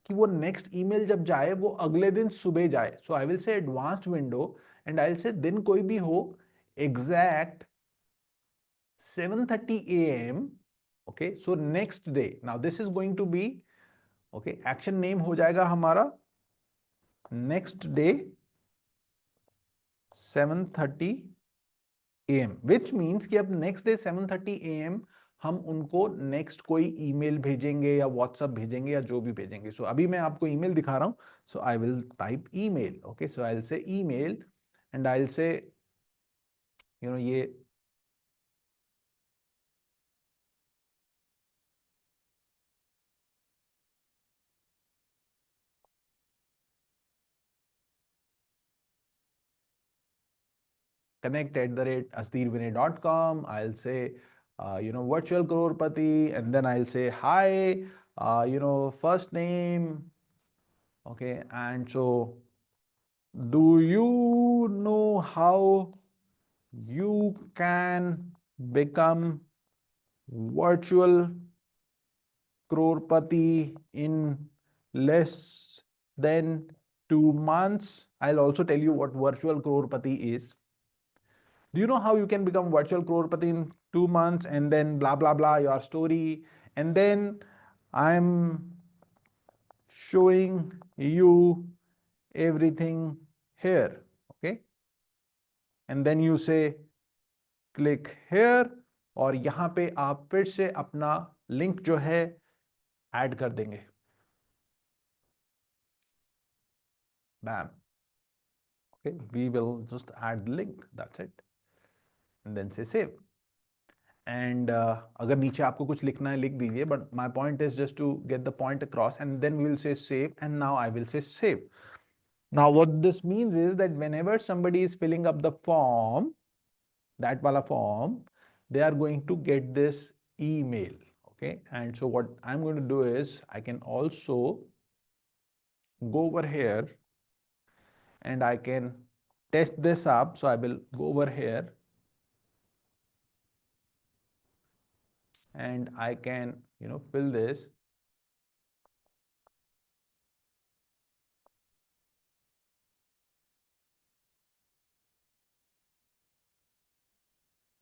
कि वो नेक्स्ट ईमेल जब जाए वो अगले दिन सुबह जाए। So I will say advanced window, and I will say दिन कोई भी हो, exact 7:30 AM। Okay, so next day, now this is going to be, okay, action name हो जाएगा हमारा next day 7:30 AM, which means कि अब नेक्स्ट डे 7:30 AM हम उनको नेक्स्ट कोई ईमेल भेजेंगे या व्हाट्सएप भेजेंगे या जो भी भेजेंगे। सो अभी मैं आपको ईमेल दिखा रहा हूं, so I will type email. Okay, so I will say email, and I will say ये connect@asdirvinay.com. I'll say, virtual crorepati, and then I'll say hi, first name. Okay, and so, do you know how you can become virtual crorepati in less than 2 months? I'll also tell you what virtual crorepati is. Do you know how you can become virtual crorepati in 2 months, and then blah blah blah your story, and then I'm showing you everything here. Okay, and then you say click here, और यहां पे आप फिर से अपना link जो है add कर देंगे। Bam. Okay, we will just add the link, that's it, and then say save. एंड अगर नीचे आपको कुछ लिखना है लिख दीजिए, but my point is just to get the point across, and then we will say save, and now I will say save. Now what this means is that whenever somebody is filling up the form, that wala form, they are going to get this email. Okay, and so what I'm going to do is I can also go over here and I can test this up. So I will go over here and I can fill this.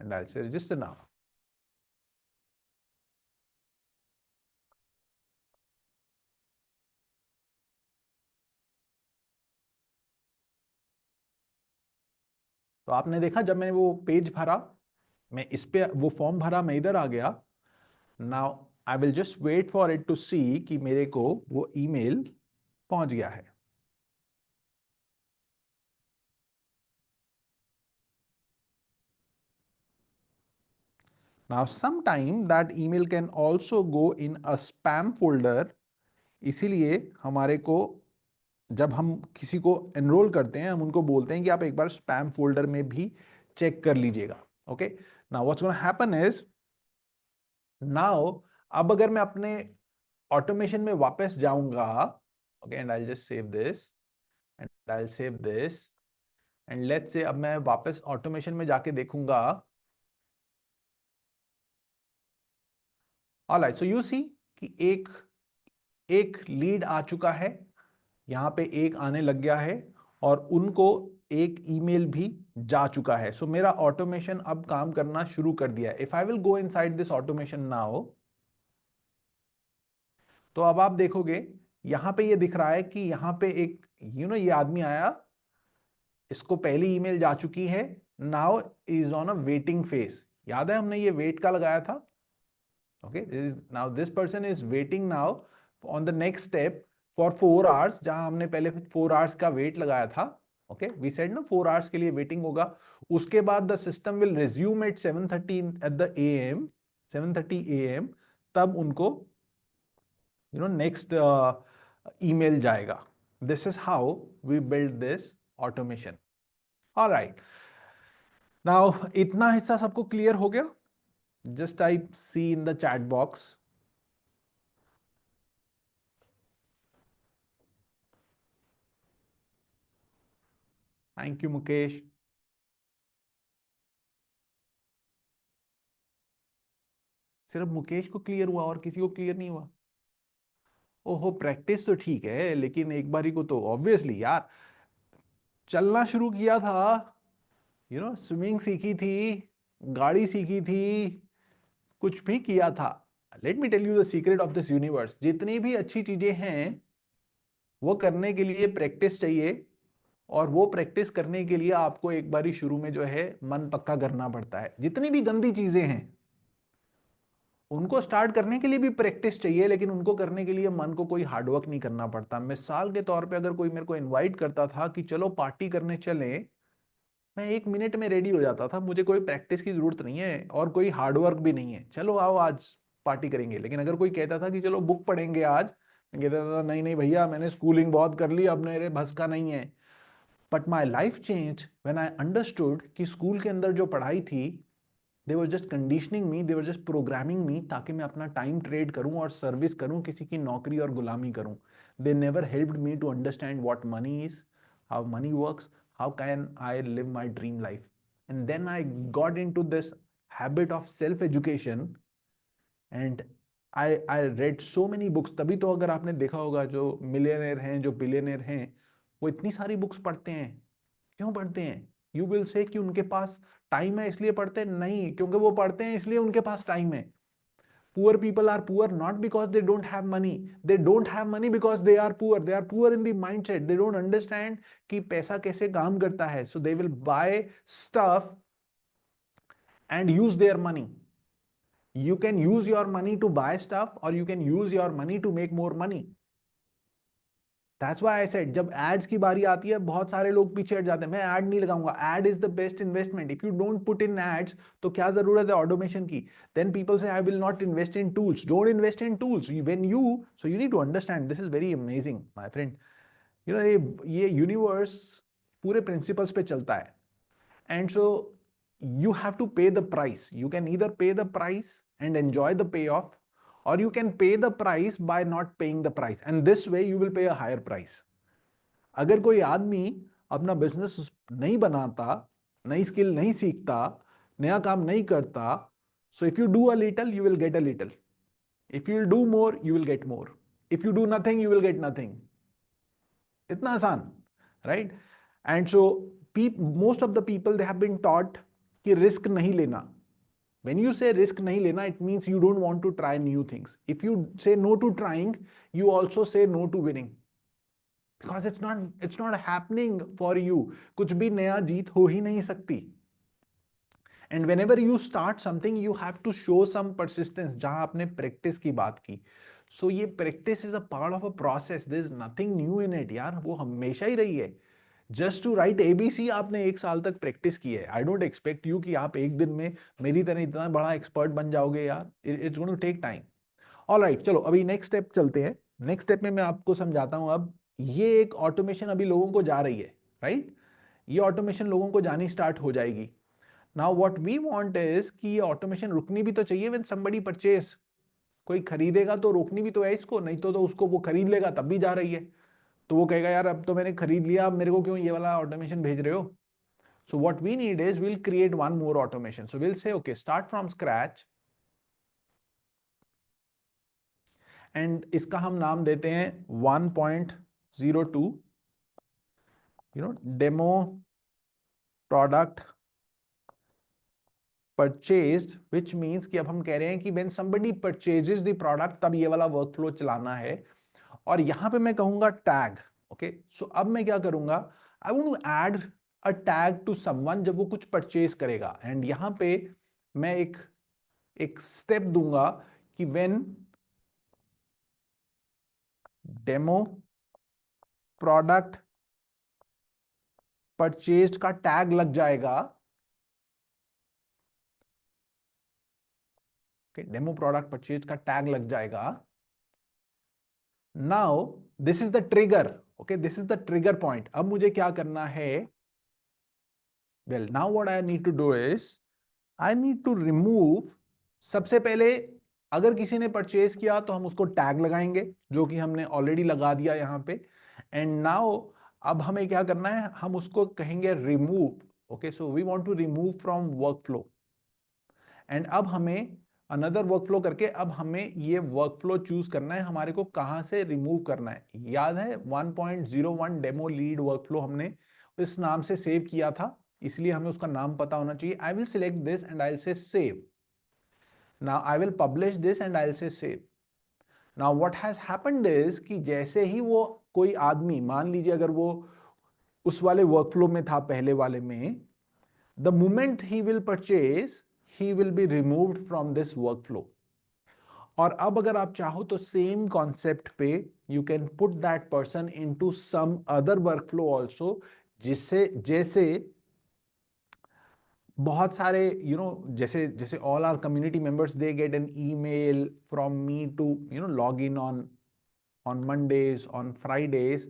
And I'll say register now. तो आपने देखा जब मैंने वो page भरा, मैं इस पे वो फॉर्म भरा, मैं इधर आ गया। Now I will just wait for it to see कि मेरे को वो ईमेल पहुंच गया है। Now some time that email can also go in a spam folder, इसीलिए हमारे को जब हम किसी को एनरोल करते हैं हम उनको बोलते हैं कि आप एक बार स्पैम फोल्डर में भी चेक कर लीजिएगा। Okay, now what's gonna happen is, now अब अगर मैं अपने ऑटोमेशन में वापस जाऊंगा, okay, and I just save this and I save this, and let's से अब मैं वापस ऑटोमेशन में जाके देखूंगा। ऑलराइट, सो यू सी कि एक एक लीड आ चुका है, यहां पे एक आने लग गया है, और उनको एक ईमेल भी जा चुका है। सो मेरा ऑटोमेशन अब काम करना शुरू कर दिया है। If I will go inside this automation now, तो अब आप देखोगे यहां पे ये दिख रहा है कि यहां पे एक ये आदमी आया, इसको पहली ईमेल जा चुकी है, now is on a waiting face. याद है हमने ये वेट का लगाया था। Okay, now this person is waiting now on the next step for 4 hours, जहां हमने पहले 4 आवर्स का वेट लगाया था। ओके, वी सेड ना 4 आवर्स के लिए वेटिंग होगा। उसके बाद the system will resume at 7:30 at the AM, 7:30 AM, तब उनको नेक्स्ट ईमेल जाएगा. This is how we build this automation. Alright, now इतना हिस्सा सबको क्लियर हो गया? Just type C in the chat box. Thank you Mukesh. सिर्फ मुकेश को क्लियर हुआ और किसी को क्लियर नहीं हुआ? ओहो, प्रैक्टिस तो ठीक है, लेकिन एक बारी को तो ऑब्वियसली यार चलना शुरू किया था, स्विमिंग सीखी थी, गाड़ी सीखी थी, कुछ भी किया था. Let me tell you the secret of this universe. जितनी भी अच्छी चीजें हैं वो करने के लिए प्रैक्टिस चाहिए, और वो प्रैक्टिस करने के लिए आपको एक बारी शुरू में जो है मन पक्का करना पड़ता है. जितनी भी गंदी चीजें हैं उनको स्टार्ट करने के लिए भी प्रैक्टिस चाहिए, लेकिन उनको करने के लिए मन को कोई हार्डवर्क नहीं करना पड़ता. मिसाल के तौर पे अगर कोई मेरे को इनवाइट करता था कि चलो पार्टी करने चले, मैं 1 मिनट में रेडी हो जाता था. मुझे कोई प्रैक्टिस की जरूरत नहीं है और कोई हार्डवर्क भी नहीं है, चलो आओ आज पार्टी करेंगे. लेकिन अगर कोई कहता था कि चलो बुक पढ़ेंगे आज, मैं कहता था नहीं नहीं भैया, मैंने स्कूलिंग बहुत कर ली, अब मेरे बस का नहीं है. But my life change when I understood कि स्कूल के अंदर जो पढ़ाई थी, they were just conditioning me, they were just programming me, ताकि मैं अपना टाइम ट्रेड करूं और सर्विस करूं, किसी की नौकरी और गुलामी करूं. They never helped me to understand what money is, how money works, how can I live my dream life. And then I got into this habit of self education, and I read so many books. तभी तो अगर आपने देखा होगा जो millionaire हैं, जो billionaire हैं, वो इतनी सारी बुक्स पढ़ते हैं. क्यों पढ़ते हैं? यू विल से कि उनके पास टाइम है इसलिए पढ़ते हैं? नहीं, क्योंकि वो पढ़ते हैं इसलिए उनके पास टाइम है. Poor people are poor not because they don't have money, they don't have money because they are poor in the mindset. They don't understand कि पैसा कैसे काम करता है. So they will buy stuff and use their money. You can use your money to buy stuff, or you can use your money to make more money. That's why I said, जब ads की बारी आती है बहुत सारे लोग पीछे हट जाते हैं, मैं एड नहीं लगाऊंगा. Ad is the best investment. If you don't put in ads तो क्या जरूरत है ऑटोमेशन की? Then people say I will not invest in tools. Don't invest in tools. When you, so you need to understand, this is very amazing my friend. ये universe पूरे principles पे चलता है. And so you have to pay the price. You can either pay the price and enjoy the payoff, or you can pay the price by not paying the price. And this way you will pay a higher price. अगर कोई आदमी अपना business नहीं बनाता, नई skill नहीं सीखता, नया काम नहीं करता, so if you do a little, you will get a little. If you will do more, you will get more. If you do nothing, you will get nothing. इतना आसान, राइट? And so most of the people they have been taught कि risk नहीं लेना. when you say risk nahi lena, it means you don't want to try new things. If you say no to trying, you also say no to winning, because it's not happening for you. कुछ भी नया जीत हो ही नहीं सकती. And whenever you start something, you have to show some persistence. जहां आपने practice की बात की, so ये practice is a part of a process. There is nothing new in it यार, वो हमेशा ही रही है. जस्ट टू राइट एबीसी आपने 1 साल तक प्रैक्टिस की है. आई डोंट एक्सपेक्ट यू कि आप एक दिन में मेरी तरह इतना बड़ा एक्सपर्ट बन जाओगे यार. It's going to take time. Alright, चलो अभी नेक्स्ट स्टेप चलते हैं. नेक्स्ट स्टेप में मैं आपको समझाता हूं. अब ये एक ऑटोमेशन अभी लोगों को जा रही है, राइट? ये ऑटोमेशन लोगों को जानी स्टार्ट हो जाएगी. Now what we want is कि ये ऑटोमेशन रुकनी भी तो चाहिए. व्हेन समबडी परचेज, कोई खरीदेगा तो रोकनी भी तो है इसको, नहीं तो उसको वो खरीद लेगा तब भी जा रही है. तो वो कहेगा यार अब तो मैंने खरीद लिया, अब मेरे को क्यों ये वाला ऑटोमेशन भेज रहे हो? So what we need is will create one more automation. So will say okay, start from scratch, and इसका हम नाम देते हैं 1.02, demo product purchase, which means कि अब हम कह रहे हैं कि when somebody purchases the product तब ये वाला वर्कफ्लो चलाना है. और यहां पे मैं कहूंगा टैग. ओके, सो अब मैं क्या करूंगा, I want to add a tag to someone जब वो कुछ परचेज करेगा. एंड यहां पे मैं एक एक स्टेप दूंगा कि व्हेन डेमो प्रोडक्ट परचेज का टैग लग जाएगा, डेमो प्रोडक्ट परचेज का टैग लग जाएगा. Now this is the trigger. Okay, this is the trigger point. अब मुझे क्या करना है? Well, now what I need to do is I need to remove. सबसे पहले अगर किसी ने परचेज किया तो हम उसको टैग लगाएंगे, जो कि हमने ऑलरेडी लगा दिया यहां पे. एंड नाउ अब हमें क्या करना है? हम उसको कहेंगे remove. Okay, so we want to remove from workflow. And अब हमें अनदर वर्कफ्लो करके अब हमें ये वर्कफ्लो चूज करना है, हमारे को कहां से रिमूव करना है. याद है 1.01 डेमो लीड वर्कफ्लो हमने इस नाम से सेव किया था, इसलिए हमें उसका नाम पता होना चाहिए. I will select this and I will say save. Now I will publish this and I will say save. Now what has happened is कि जैसे ही वो कोई आदमी, मान लीजिए अगर वो उस वाले वर्कफ्लो में था पहले वाले में, the moment he will purchase, he will be removed from this workflow. और अब अगर आप चाहो तो सेम कॉन्सेप्ट पे you can put that person into some other workflow also, जिससे जैसे बहुत सारे जैसे जैसे all are community members they get an email from me to log in on Mondays, on Fridays,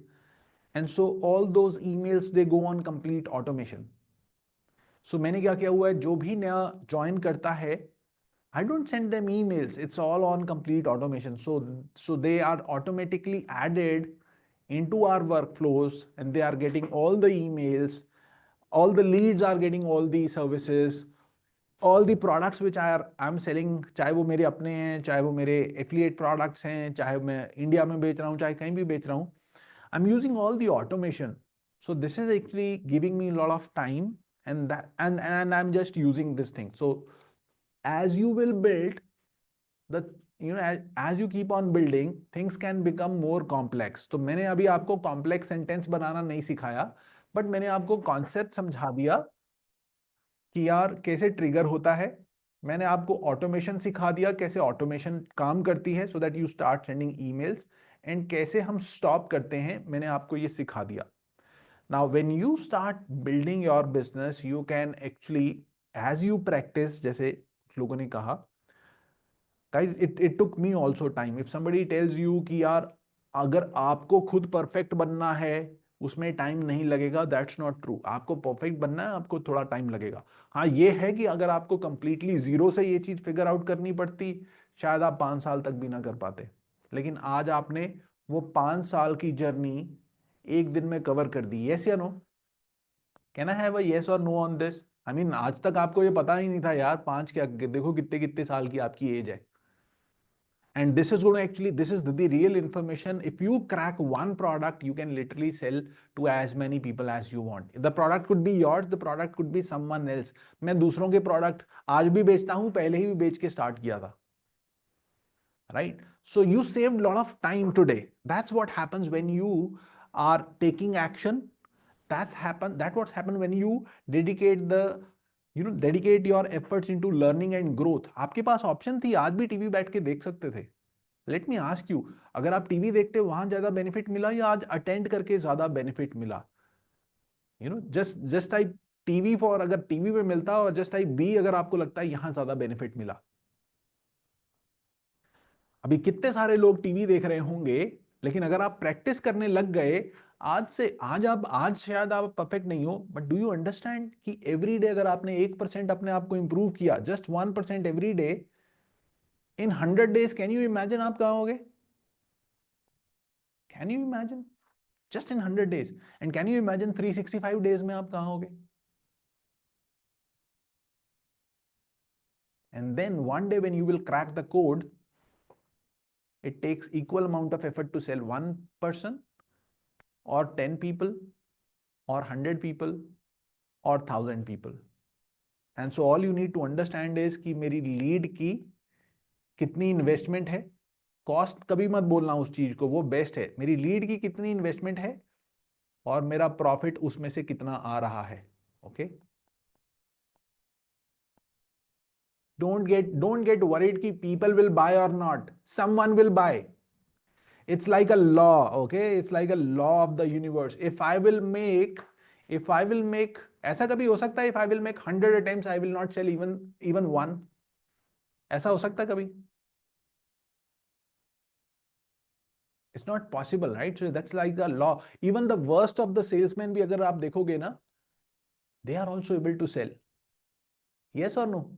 and so all those emails they go on complete automation. So मैंने क्या किया हुआ है, जो भी नया ज्वाइन करता है, I don't send them emails. It's all on complete automation. So they are automatically added into our workflows, and they are getting all the emails. All the leads are getting all the services. All the products which I'm selling, चाहे वो मेरे अपने हैं, चाहे वो मेरे affiliate products हैं, चाहे मैं इंडिया में बेच रहा हूँ, चाहे कहीं भी बेच रहा हूँ, I'm using all the automation. So this is actually giving me a lot of time, and I'm just using this thing. So as you will build the as you keep on building, things can become more complex. तो मैंने अभी आपको complex sentence बनाना नहीं सिखाया, but मैंने आपको concept समझा दिया कि यार कैसे ट्रिगर होता है. मैंने आपको ऑटोमेशन सिखा दिया, कैसे ऑटोमेशन काम करती है, सो that you start sending emails. And कैसे हम स्टॉप करते हैं, मैंने आपको ये सिखा दिया. Now when you start building your business, you can actually, as you practice, जैसे लोगों ने कहा, guys, it took me also time. If somebody tells you कि यार अगर आपको खुद परफेक्ट बनना है उसमें टाइम नहीं लगेगा, दैट्स नॉट ट्रू. आपको परफेक्ट बनना है, आपको थोड़ा टाइम लगेगा. हाँ, ये है कि अगर आपको कंप्लीटली जीरो से ये चीज फिगर आउट करनी पड़ती, शायद आप 5 साल तक भी ना कर पाते. लेकिन आज आपने वो 5 साल की जर्नी एक दिन में कवर कर दी. यस या no? Can I have a yes और no on this? I mean आज तक आपको ये पता ही नहीं था यार, पांच क्या, देखो कितने कितने साल की आपकी एज है. And this is going to actually, this is the real information. If you crack one product, you can literally sell to as many people as you want. The product could be yours, the product could be someone else. मैं दूसरों के product आज भी बेचता हूं, पहले ही भी बेच के start किया था. Right? So you saved a lot of time today. That's what happens when you are taking action. That's what happened when you dedicate dedicate your efforts into learning and growth. आपके पास option थी, आज भी TV बैठ के देख सकते थे. Late me ask you, अगर आप टीवी देखते वहां ज्यादा बेनिफिट मिला या आज अटेंड करके ज्यादा बेनिफिट मिला? Just just type TV for, अगर टीवी पे मिलता, और जस्ट टाइप बी अगर आपको लगता है यहां ज्यादा बेनिफिट मिला. अभी कितने सारे लोग टीवी देख रहे होंगे, लेकिन अगर आप प्रैक्टिस करने लग गए, आज शायद आप परफेक्ट नहीं हो, बट डू यू अंडरस्टैंड कि एवरी डे अगर आपने 1% अपने आप को इंप्रूव किया, just 1% every day, in 100 days, can you imagine आप कहां होगे? Can you imagine? Just in 100 days. And can you imagine 365 days में आप कहां होगे? And then one day when you will crack the code, it takes equal amount of effort to sell one person or 10 people or 100 people or 1000 people. And so all you need to understand is कि मेरी lead की कितनी investment है. Cost कभी मत बोलना उस चीज को, वो बेस्ट है. मेरी लीड की कितनी इन्वेस्टमेंट है और मेरा प्रॉफिट उसमें से कितना आ रहा है. ओके, don't get worried कि people will buy or not. Someone will buy. It's like a law. Okay, it's like a law of the universe. If I will make, ऐसा कभी हो सकता है, if I will make 100 attempts, I will not sell even one? ऐसा हो सकता है कभी? It's not possible, right? So that's like a law. Even the worst of the salesman भी अगर आप देखोगे ना, they are also able to sell. Yes और no?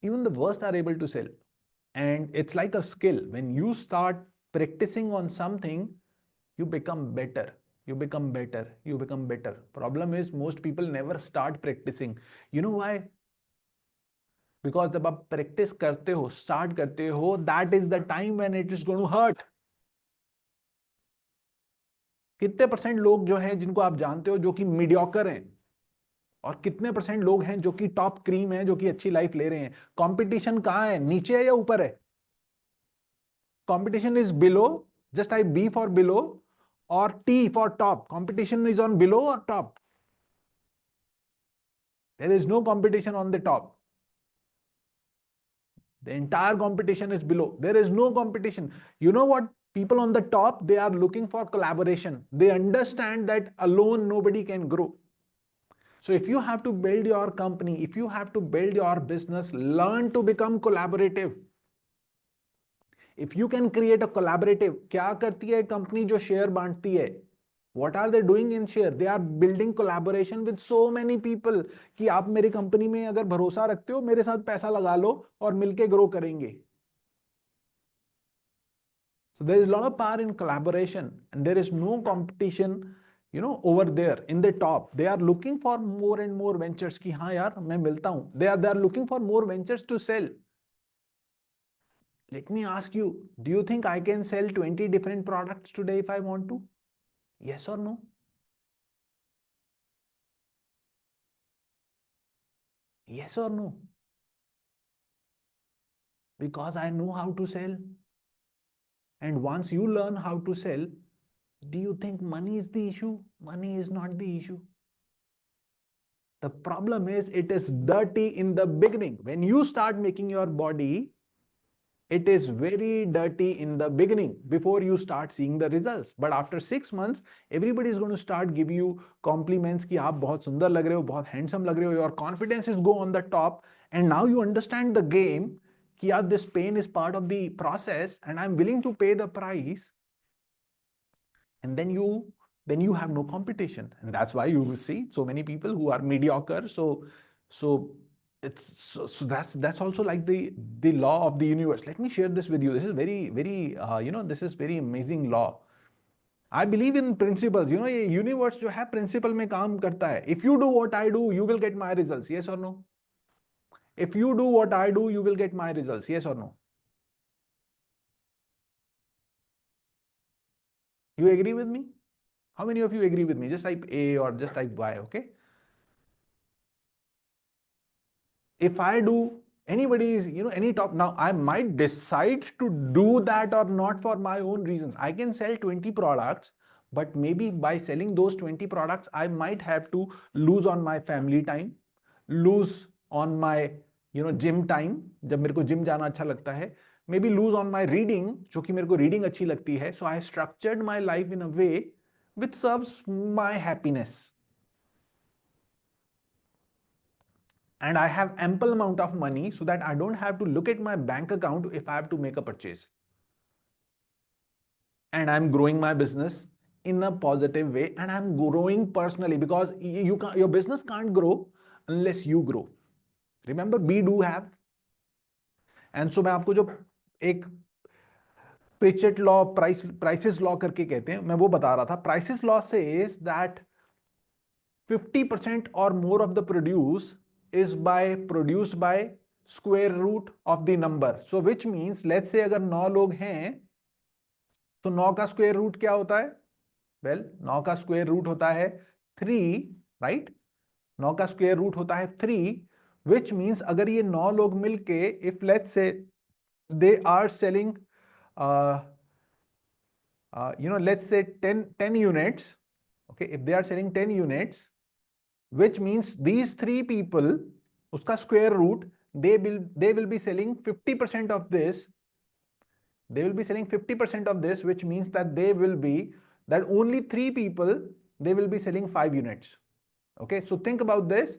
Even the worst are able to sell. And it's like a skill. When you start practicing on something, you become better. You become better. You become better. Problem is, most people never start practicing. You know why? Because जब आप practice करते हो, start करते हो, that is the time when it is going to hurt. कितने percent लोग जो हैं जिनको आप जानते हो जो कि मीडियोकर हैं, और कितने परसेंट लोग हैं जो कि टॉप क्रीम हैं, जो कि अच्छी लाइफ ले रहे हैं? कंपटीशन कहां है, नीचे है या ऊपर है? Competition is below. Just type B for below or T for top. Competition is on below or top. There is no competition on the top. The entire competition is below. There is no competition. You know what? People on the top, they are looking for collaboration. They understand that alone nobody can grow. So if you have to build your company, if you have to build your business, learn to become collaborative. If you can create a collaborative. क्या करती है company जो share बांटती है? What are they doing in share? They are building collaboration with so many people कि आप मेरी company में अगर भरोसा रखते हो, मेरे साथ पैसा लगा लो और मिलके ग्रो करेंगे. So there is a lot of power in collaboration, and there is no competition, over there in the top. They are looking for more and more ventures कि हाँ यार मैं मिलता हूं. They are looking for more ventures to sell. Let me ask you, do you think I can sell 20 different products today if I want to? Yes or no? Yes or no? Because I know how to sell. And once you learn how to sell, do you think money is the issue? Money is not the issue. The problem is it is dirty in the beginning. When you start making your body, it is very dirty in the beginning before you start seeing the results. But after 6 months, everybody is going to start give you compliments कि आप बहुत सुंदर लग रहे हो, बहुत handsome लग रहे हो. Your confidence is go on the top, and now you understand the game कि यार this pain is part of the process and I'm willing to pay the price. And then you have no competition, and that's why you will see so many people who are mediocre. So it's so that's also like the law of the universe. Let me share this with you. This is very very this is very amazing law. I believe in principles. ये universe जो है principle में काम करता है. If you do what I do, you will get my results. Yes or no? If you do what I do, you will get my results. Yes or no? You agree with me? How many of you agree with me? Just type A or just type Y, okay? If I do anybody's, any top, now I might decide to do that or not for my own reasons. I can sell 20 products, but maybe by selling those 20 products, I might have to lose on my family time, lose on my, gym time, जब मेरे को gym जाना अच्छा लगता है. Maybe lose on my reading, जो कि मेरे को reading अच्छी लगती है. So I structured my life in a way which serves my happiness. And I have ample amount of money so that I don't have to look at my bank account if I have to make a purchase. And I'm growing my business in a positive way, and I'm growing personally, because your business can't grow unless you grow. Remember, be do have. And so मैं आपको जो एक Pritchett law, prices law करके कहते हैं, मैं वो बता रहा था. Prices law says that 50% or more of the produce is produced by square root of the number. So which means, let's say अगर 9 लोग हैं तो 9 का स्क्वायर रूट क्या होता है? वेल 9 का स्क्वायर रूट होता है 3, राइट? 9 का स्क्वायर रूट होता है 3, which means अगर ये 9 लोग मिलके, if let's say they are selling let's say 10 units, okay, if they are selling 10 units, which means these 3 people, uska square root, they will be selling 50% of this. They will be selling 50% of this, which means that that only 3 people, they will be selling 5 units. Okay, so think about this.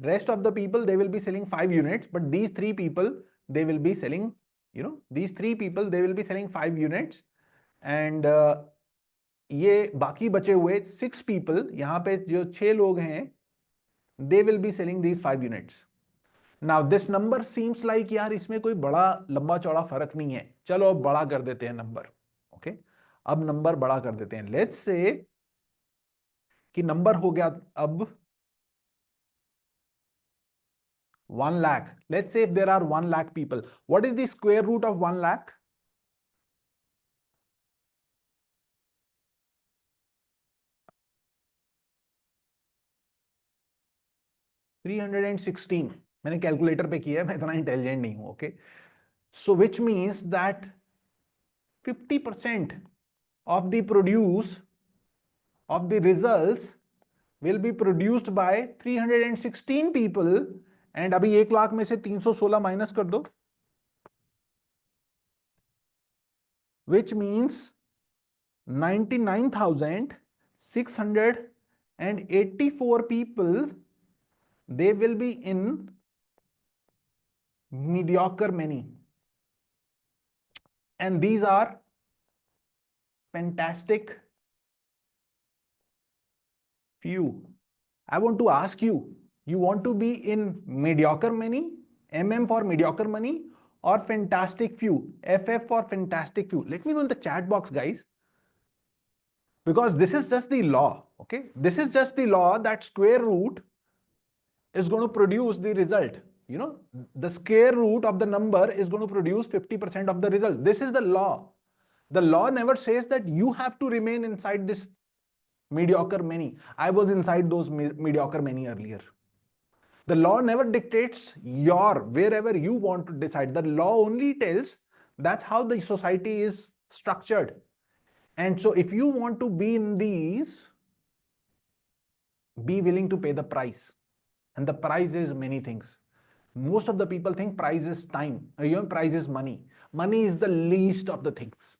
Rest of the people, they will be selling 5 units, but these 3 people, they will be selling, these 3 people, they will be selling 5 units. And ये बाकी बचे हुए 6 people, यहाँ पे जो 6 लोग हैं, they will be selling these 5 units. Now this number seems like यार इसमें कोई बड़ा लंबा चौड़ा फर्क नहीं है, चलो अब बड़ा कर देते हैं नंबर. ओके, अब नंबर बड़ा कर देते हैं. लेट्स से कि नंबर हो गया अब 1 lakh. Let's say if there are 1 lakh people, what is the square root of 1 lakh? 316. मैंने कैलकुलेटर पे किया है, मैं इतना इंटेलिजेंट नहीं हूं. Okay, so which means that 50% of the produce of the results will be produced by 316 people. And अभी 1 लाख में से 316 माइनस कर दो, which means 99,684 people, they will be in mediocre many, and these are fantastic few. I want to ask you, you want to be in mediocre many, MM for mediocre money, or fantastic few, FF for fantastic few? Let me know in the chat box, guys, because this is just the law. Okay, this is just the law that square root is going to produce the result. The square root of the number is going to produce 50% of the result. This is the law. The law never says that you have to remain inside this mediocre many. I was inside those mediocre many earlier. The law never dictates wherever you want to decide. The law only tells that's how the society is structured. And so if you want to be in these, be willing to pay the price. And the price is many things. Most of the people think price is time. Price is money. Money is the least of the things.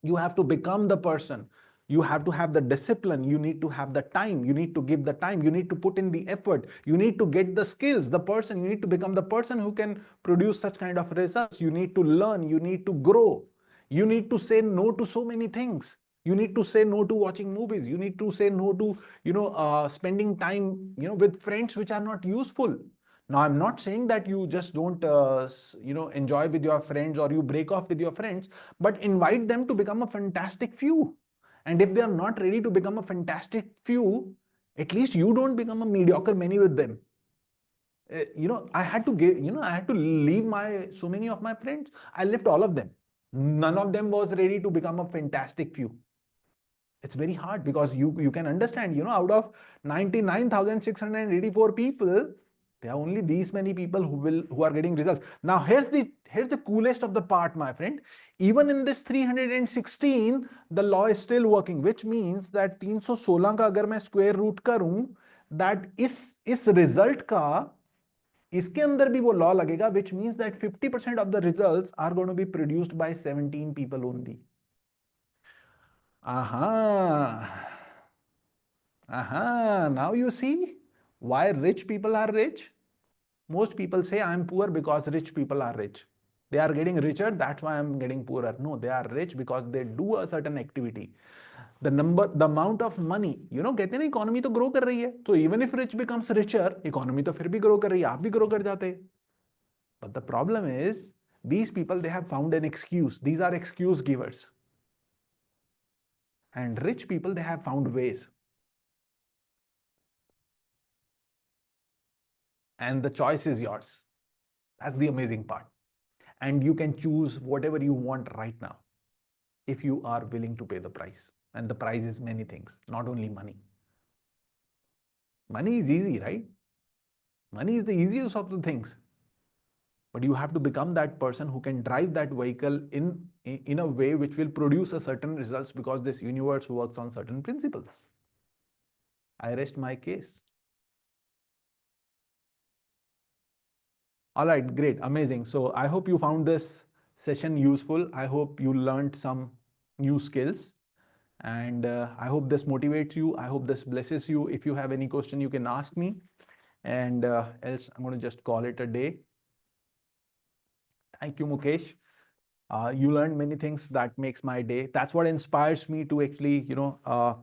You have to become the person. You have to have the discipline. You need to have the time. You need to give the time. You need to put in the effort. You need to get the skills. You need to become the person who can produce such kind of results. You need to learn. You need to grow. You need to say no to so many things. You need to say no to watching movies. You need to say no to, spending time, with friends which are not useful. Now, I'm not saying that you just don't, enjoy with your friends or you break off with your friends, but invite them to become a fantastic few. And if they are not ready to become a fantastic few, at least you don't become a mediocre many with them. I had to leave so many of my friends. I left all of them. None of them was ready to become a fantastic few. It's very hard because you can understand, out of 99,684 people, there are only these many people who are getting results. Now here's the coolest of the part, my friend. Even in this 316, the law is still working, which means that 316 का अगर मैं square root करूं, that इस result का इसके अंदर भी वो law लगेगा, which means that 50% of the results are going to be produced by 17 people only. Now you see why rich people are rich. Most people say I'm poor because rich people are rich. They are getting richer, that's why I'm getting poorer. No, they are rich because they do a certain activity. The amount of money, कहते हैं ना economy तो grow कर रही है, तो even if rich becomes richer, economy तो फिर भी ग्रो कर रही है, आप भी ग्रो कर जाते हैं. But the problem is, these people, they have found an excuse. These are excuse givers. And rich people, they have found ways. And the choice is yours. That's the amazing part. And you can choose whatever you want right now if you are willing to pay the price. And the price is many things, not only money. Money is easy, right? Money is the easiest of the things. But you have to become that person who can drive that vehicle in a way which will produce a certain results, because this universe works on certain principles. I rest my case. All right, great, amazing. So I hope you found this session useful. I hope you learned some new skills, and I hope this motivates you. I hope this blesses you. If you have any question, you can ask me. and else I'm going to just call it a day. Thank you, Mukesh. You learned many things that makes my day. That's what inspires me to actually, to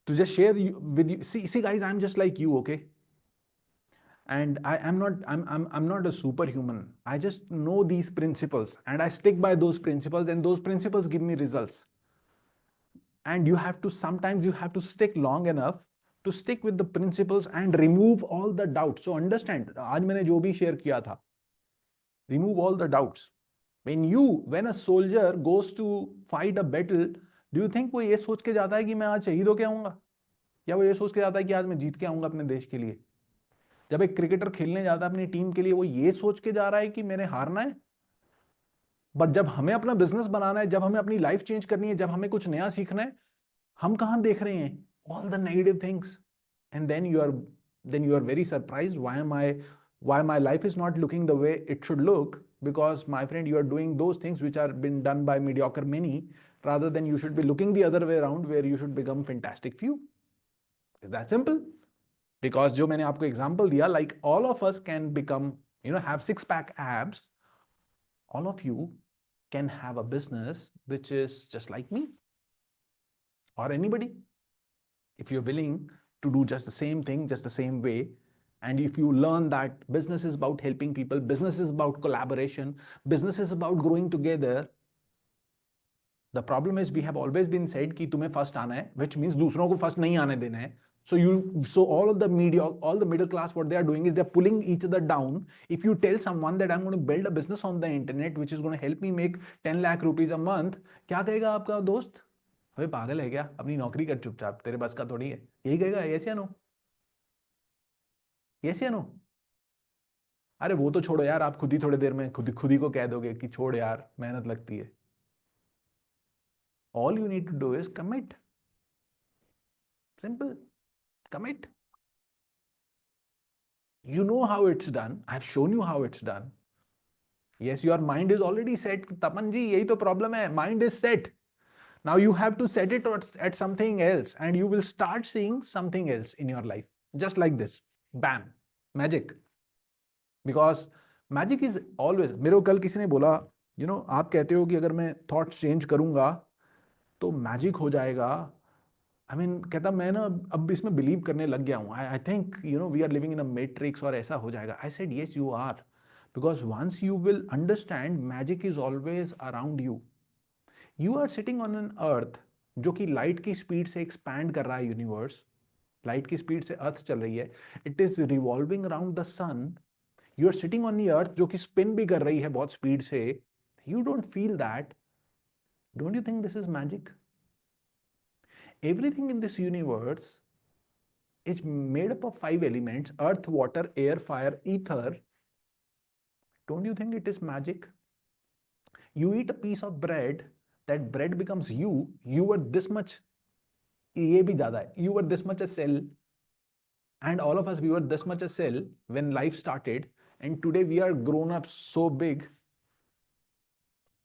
just share with you. See, guys, I'm just like you, okay? And I'm not a superhuman. I just know these principles, and I stick by those principles, and those principles give me results. And sometimes you have to stick long enough to stick with the principles and remove all the doubts. So understand, आज मैंने जो भी share किया था, remove all the doubts. When a soldier goes to fight a battle, do you think वो ये सोच के जाता है कि मैं आज शहीद होके आऊंगा, या वो ये सोच के जाता है कि आज मैं जीत के आऊंगा अपने देश के लिए? जब एक क्रिकेटर खेलने जाता है अपनी टीम के लिए, वो ये सोच के जा रहा है कि मैंने हारना है? बट जब हमें अपना बिजनेस बनाना है, जब हमें अपनी लाइफ चेंज करनी है, जब हमें कुछ नया सीखना है, हम कहां देख रहे हैं all the negative things? And then you are very surprised, why my life is not looking the way it should look, because my friend, you are doing those things which are been done by mediocre many, rather than you should be looking the other way around, where you should become fantastic few. Is that simple? Because जो मैंने आपको example दिया, like all of us can become, have six-pack abs. All of you can have a business which is just like me or anybody, if you're willing to do just the same thing, just the same way. And if you learn that business is about helping people, business is about collaboration, business is about growing together. The problem is we have always been said कि तुम्हें first आना है, which means दूसरों को first नहीं आने देना है. So all of the media, all the middle class, what they are doing is they're pulling each other down. If you tell someone that I'm going to build a business on the internet which is going to help me make 10 lakh rupees a month, क्या कहेगा आपका दोस्त? अबे पागल है क्या? अपनी नौकरी कर चुपचाप, तेरे बस का थोड़ी है. यही कहेगा, yes या no? Yes या no? अरे वो तो छोड़ो यार, आप खुद ही थोड़ी देर में खुद ही को कह दोगे कि छोड़ यार, मेहनत लगती है. All you need to do is commit. Simple. Commit. You know how it's done. I've shown you how it's done. Yes, your mind is already set. Tapan ji, yahi to problem hai. Mind is set. Now you have to set it at something else, and you will start seeing something else in your life. Just like this. Bam. Magic. Because magic is always. मेरे को कल किसी ने बोला, आप कहते हो कि अगर मैं thoughts change करूंगा तो मैजिक हो जाएगा. कहता मैं ना अब इसमें बिलीव करने लग गया हूँ. I think we are living in a matrix और ऐसा हो जाएगा. I said yes you are, because once you will understand magic is always around you. You are sitting on an earth जो कि लाइट की स्पीड से expand कर रहा है. यूनिवर्स लाइट की स्पीड से अर्थ चल रही है. It is revolving around the sun. You are sitting on the earth जो कि स्पिन भी कर रही है बहुत स्पीड से. You don't feel that. Don't you think this is magic? Everything in this universe is made up of 5 elements: earth, water, air, fire, ether. Don't you think it is magic? You eat a piece of bread, that bread becomes you. You were this much, ये भी ज़्यादा है. You were this much a cell, and all of us, we were this much a cell when life started, and today we are grown up so big.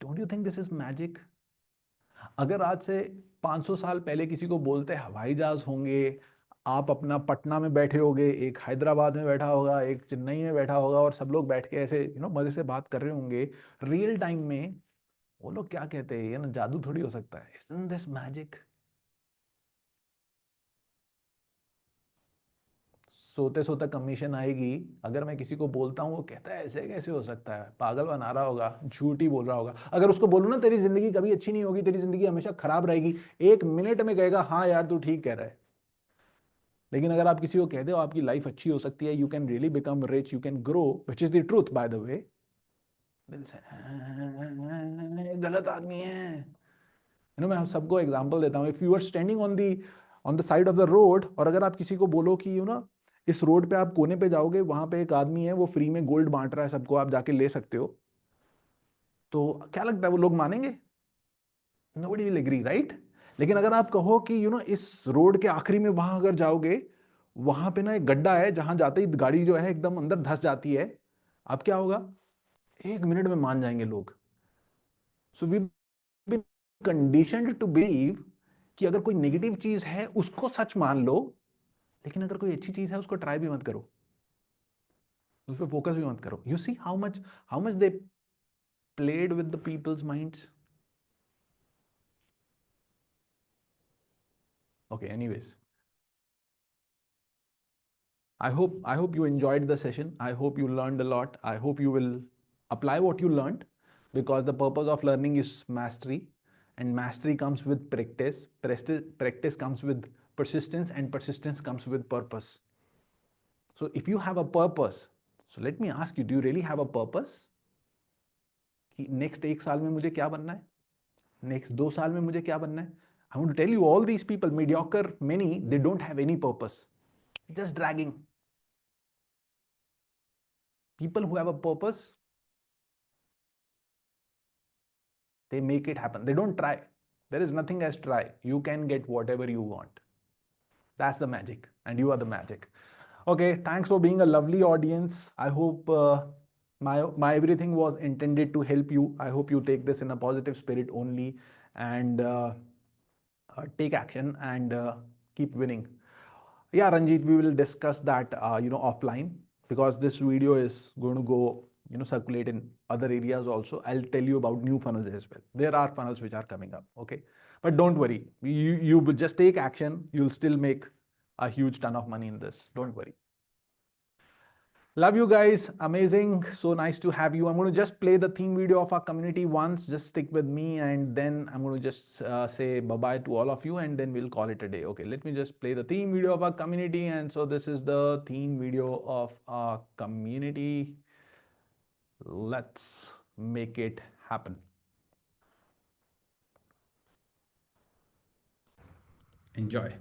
Don't you think this is magic? अगर आज से 500 साल पहले किसी को बोलते हवाई जहाज होंगे, आप अपना पटना में बैठे होगे, एक हैदराबाद में बैठा होगा, एक चेन्नई में बैठा होगा, और सब लोग बैठ के ऐसे मजे से बात कर रहे होंगे रियल टाइम में, वो लोग क्या कहते हैं, ये ना जादू थोड़ी हो सकता है. Isn't this magic? सोते सोते कमीशन आएगी. अगर मैं किसी को बोलता हूँ, वो कहता है ऐसे कैसे हो सकता है, पागल बना रहा होगा, झूठ ही बोल रहा होगा. अगर उसको बोलूँ ना तेरी जिंदगी कभी अच्छी नहीं होगी, तेरी जिंदगी हमेशा खराब रहेगी, 1 मिनट में कहेगा हाँ यार तू ठीक कह रहा है. लेकिन अगर आप किसी को कहते हो आपकी लाइफ अच्छी हो सकती है, you can really become rich, you can grow, which is the truth by the way, दिल से गलत आदमी है. मैं सबको एग्जांपल देता हूँ. If you are standing on the side of the road, और अगर आप किसी को बोलो कि इस रोड पे आप कोने पे जाओगे, वहां पे एक आदमी है वो फ्री में गोल्ड बांट रहा है सबको, आप जाके ले सकते हो, तो क्या लगता है वो लोग मानेंगे? Nobody will agree, right? लेकिन अगर आप कहो कि इस रोड के आखिरी में वहां अगर जाओगे, वहां पे ना एक गड्ढा है जहां जाते ही गाड़ी जो है एकदम अंदर धंस जाती है, अब क्या होगा? 1 मिनट में मान जाएंगे लोग. So we been conditioned to believe कि अगर कोई नेगेटिव चीज है उसको सच मान लो, लेकिन अगर कोई अच्छी चीज है उसको ट्राई भी मत करो, उस पर फोकस भी मत करो. You see how much they played with the people's minds. Okay, anyways, I hope you enjoyed the session. I hope you learned a lot. I hope you will apply what you learned, because the purpose of learning is mastery, and mastery comes with practice. Practice comes with persistence, and persistence comes with purpose. So if you have a purpose, so let me ask you, do you really have a purpose? कि next 1 साल में मुझे क्या बनना है, next 2 साल में मुझे क्या बनना है? I want to tell you, all these people, mediocre many, they don't have any purpose, just dragging. People who have a purpose, they make it happen. They don't try. There is nothing as try. You can get whatever you want. That's the magic, and you are the magic. Okay, thanks for being a lovely audience. I hope my everything was intended to help you. I hope you take this in a positive spirit only, and take action, and keep winning. Yeah, Ranjit, we will discuss that offline, because this video is going to go circulate in other areas also. I'll tell you about new funnels as well. There are funnels which are coming up. Okay, but don't worry, you just take action. You'll still make a huge ton of money in this. Don't worry. Love you guys. Amazing. So nice to have you. I'm going to just play the theme video of our community once. Just stick with me, and then I'm going to just say bye-bye to all of you, and then we'll call it a day. Okay, let me just play the theme video of our community. And so this is the theme video of our community. Let's make it happen. Enjoy.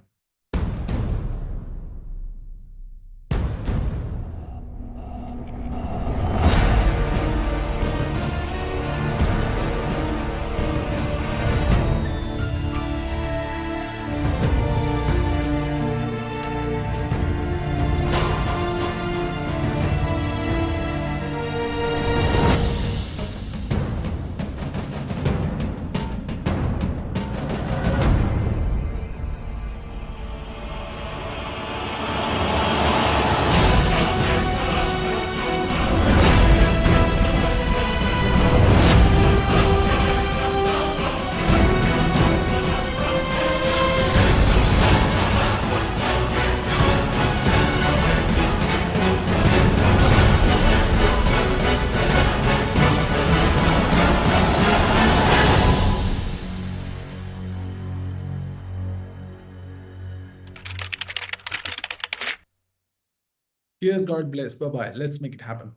Cheers, God bless. Bye-bye. Let's make it happen.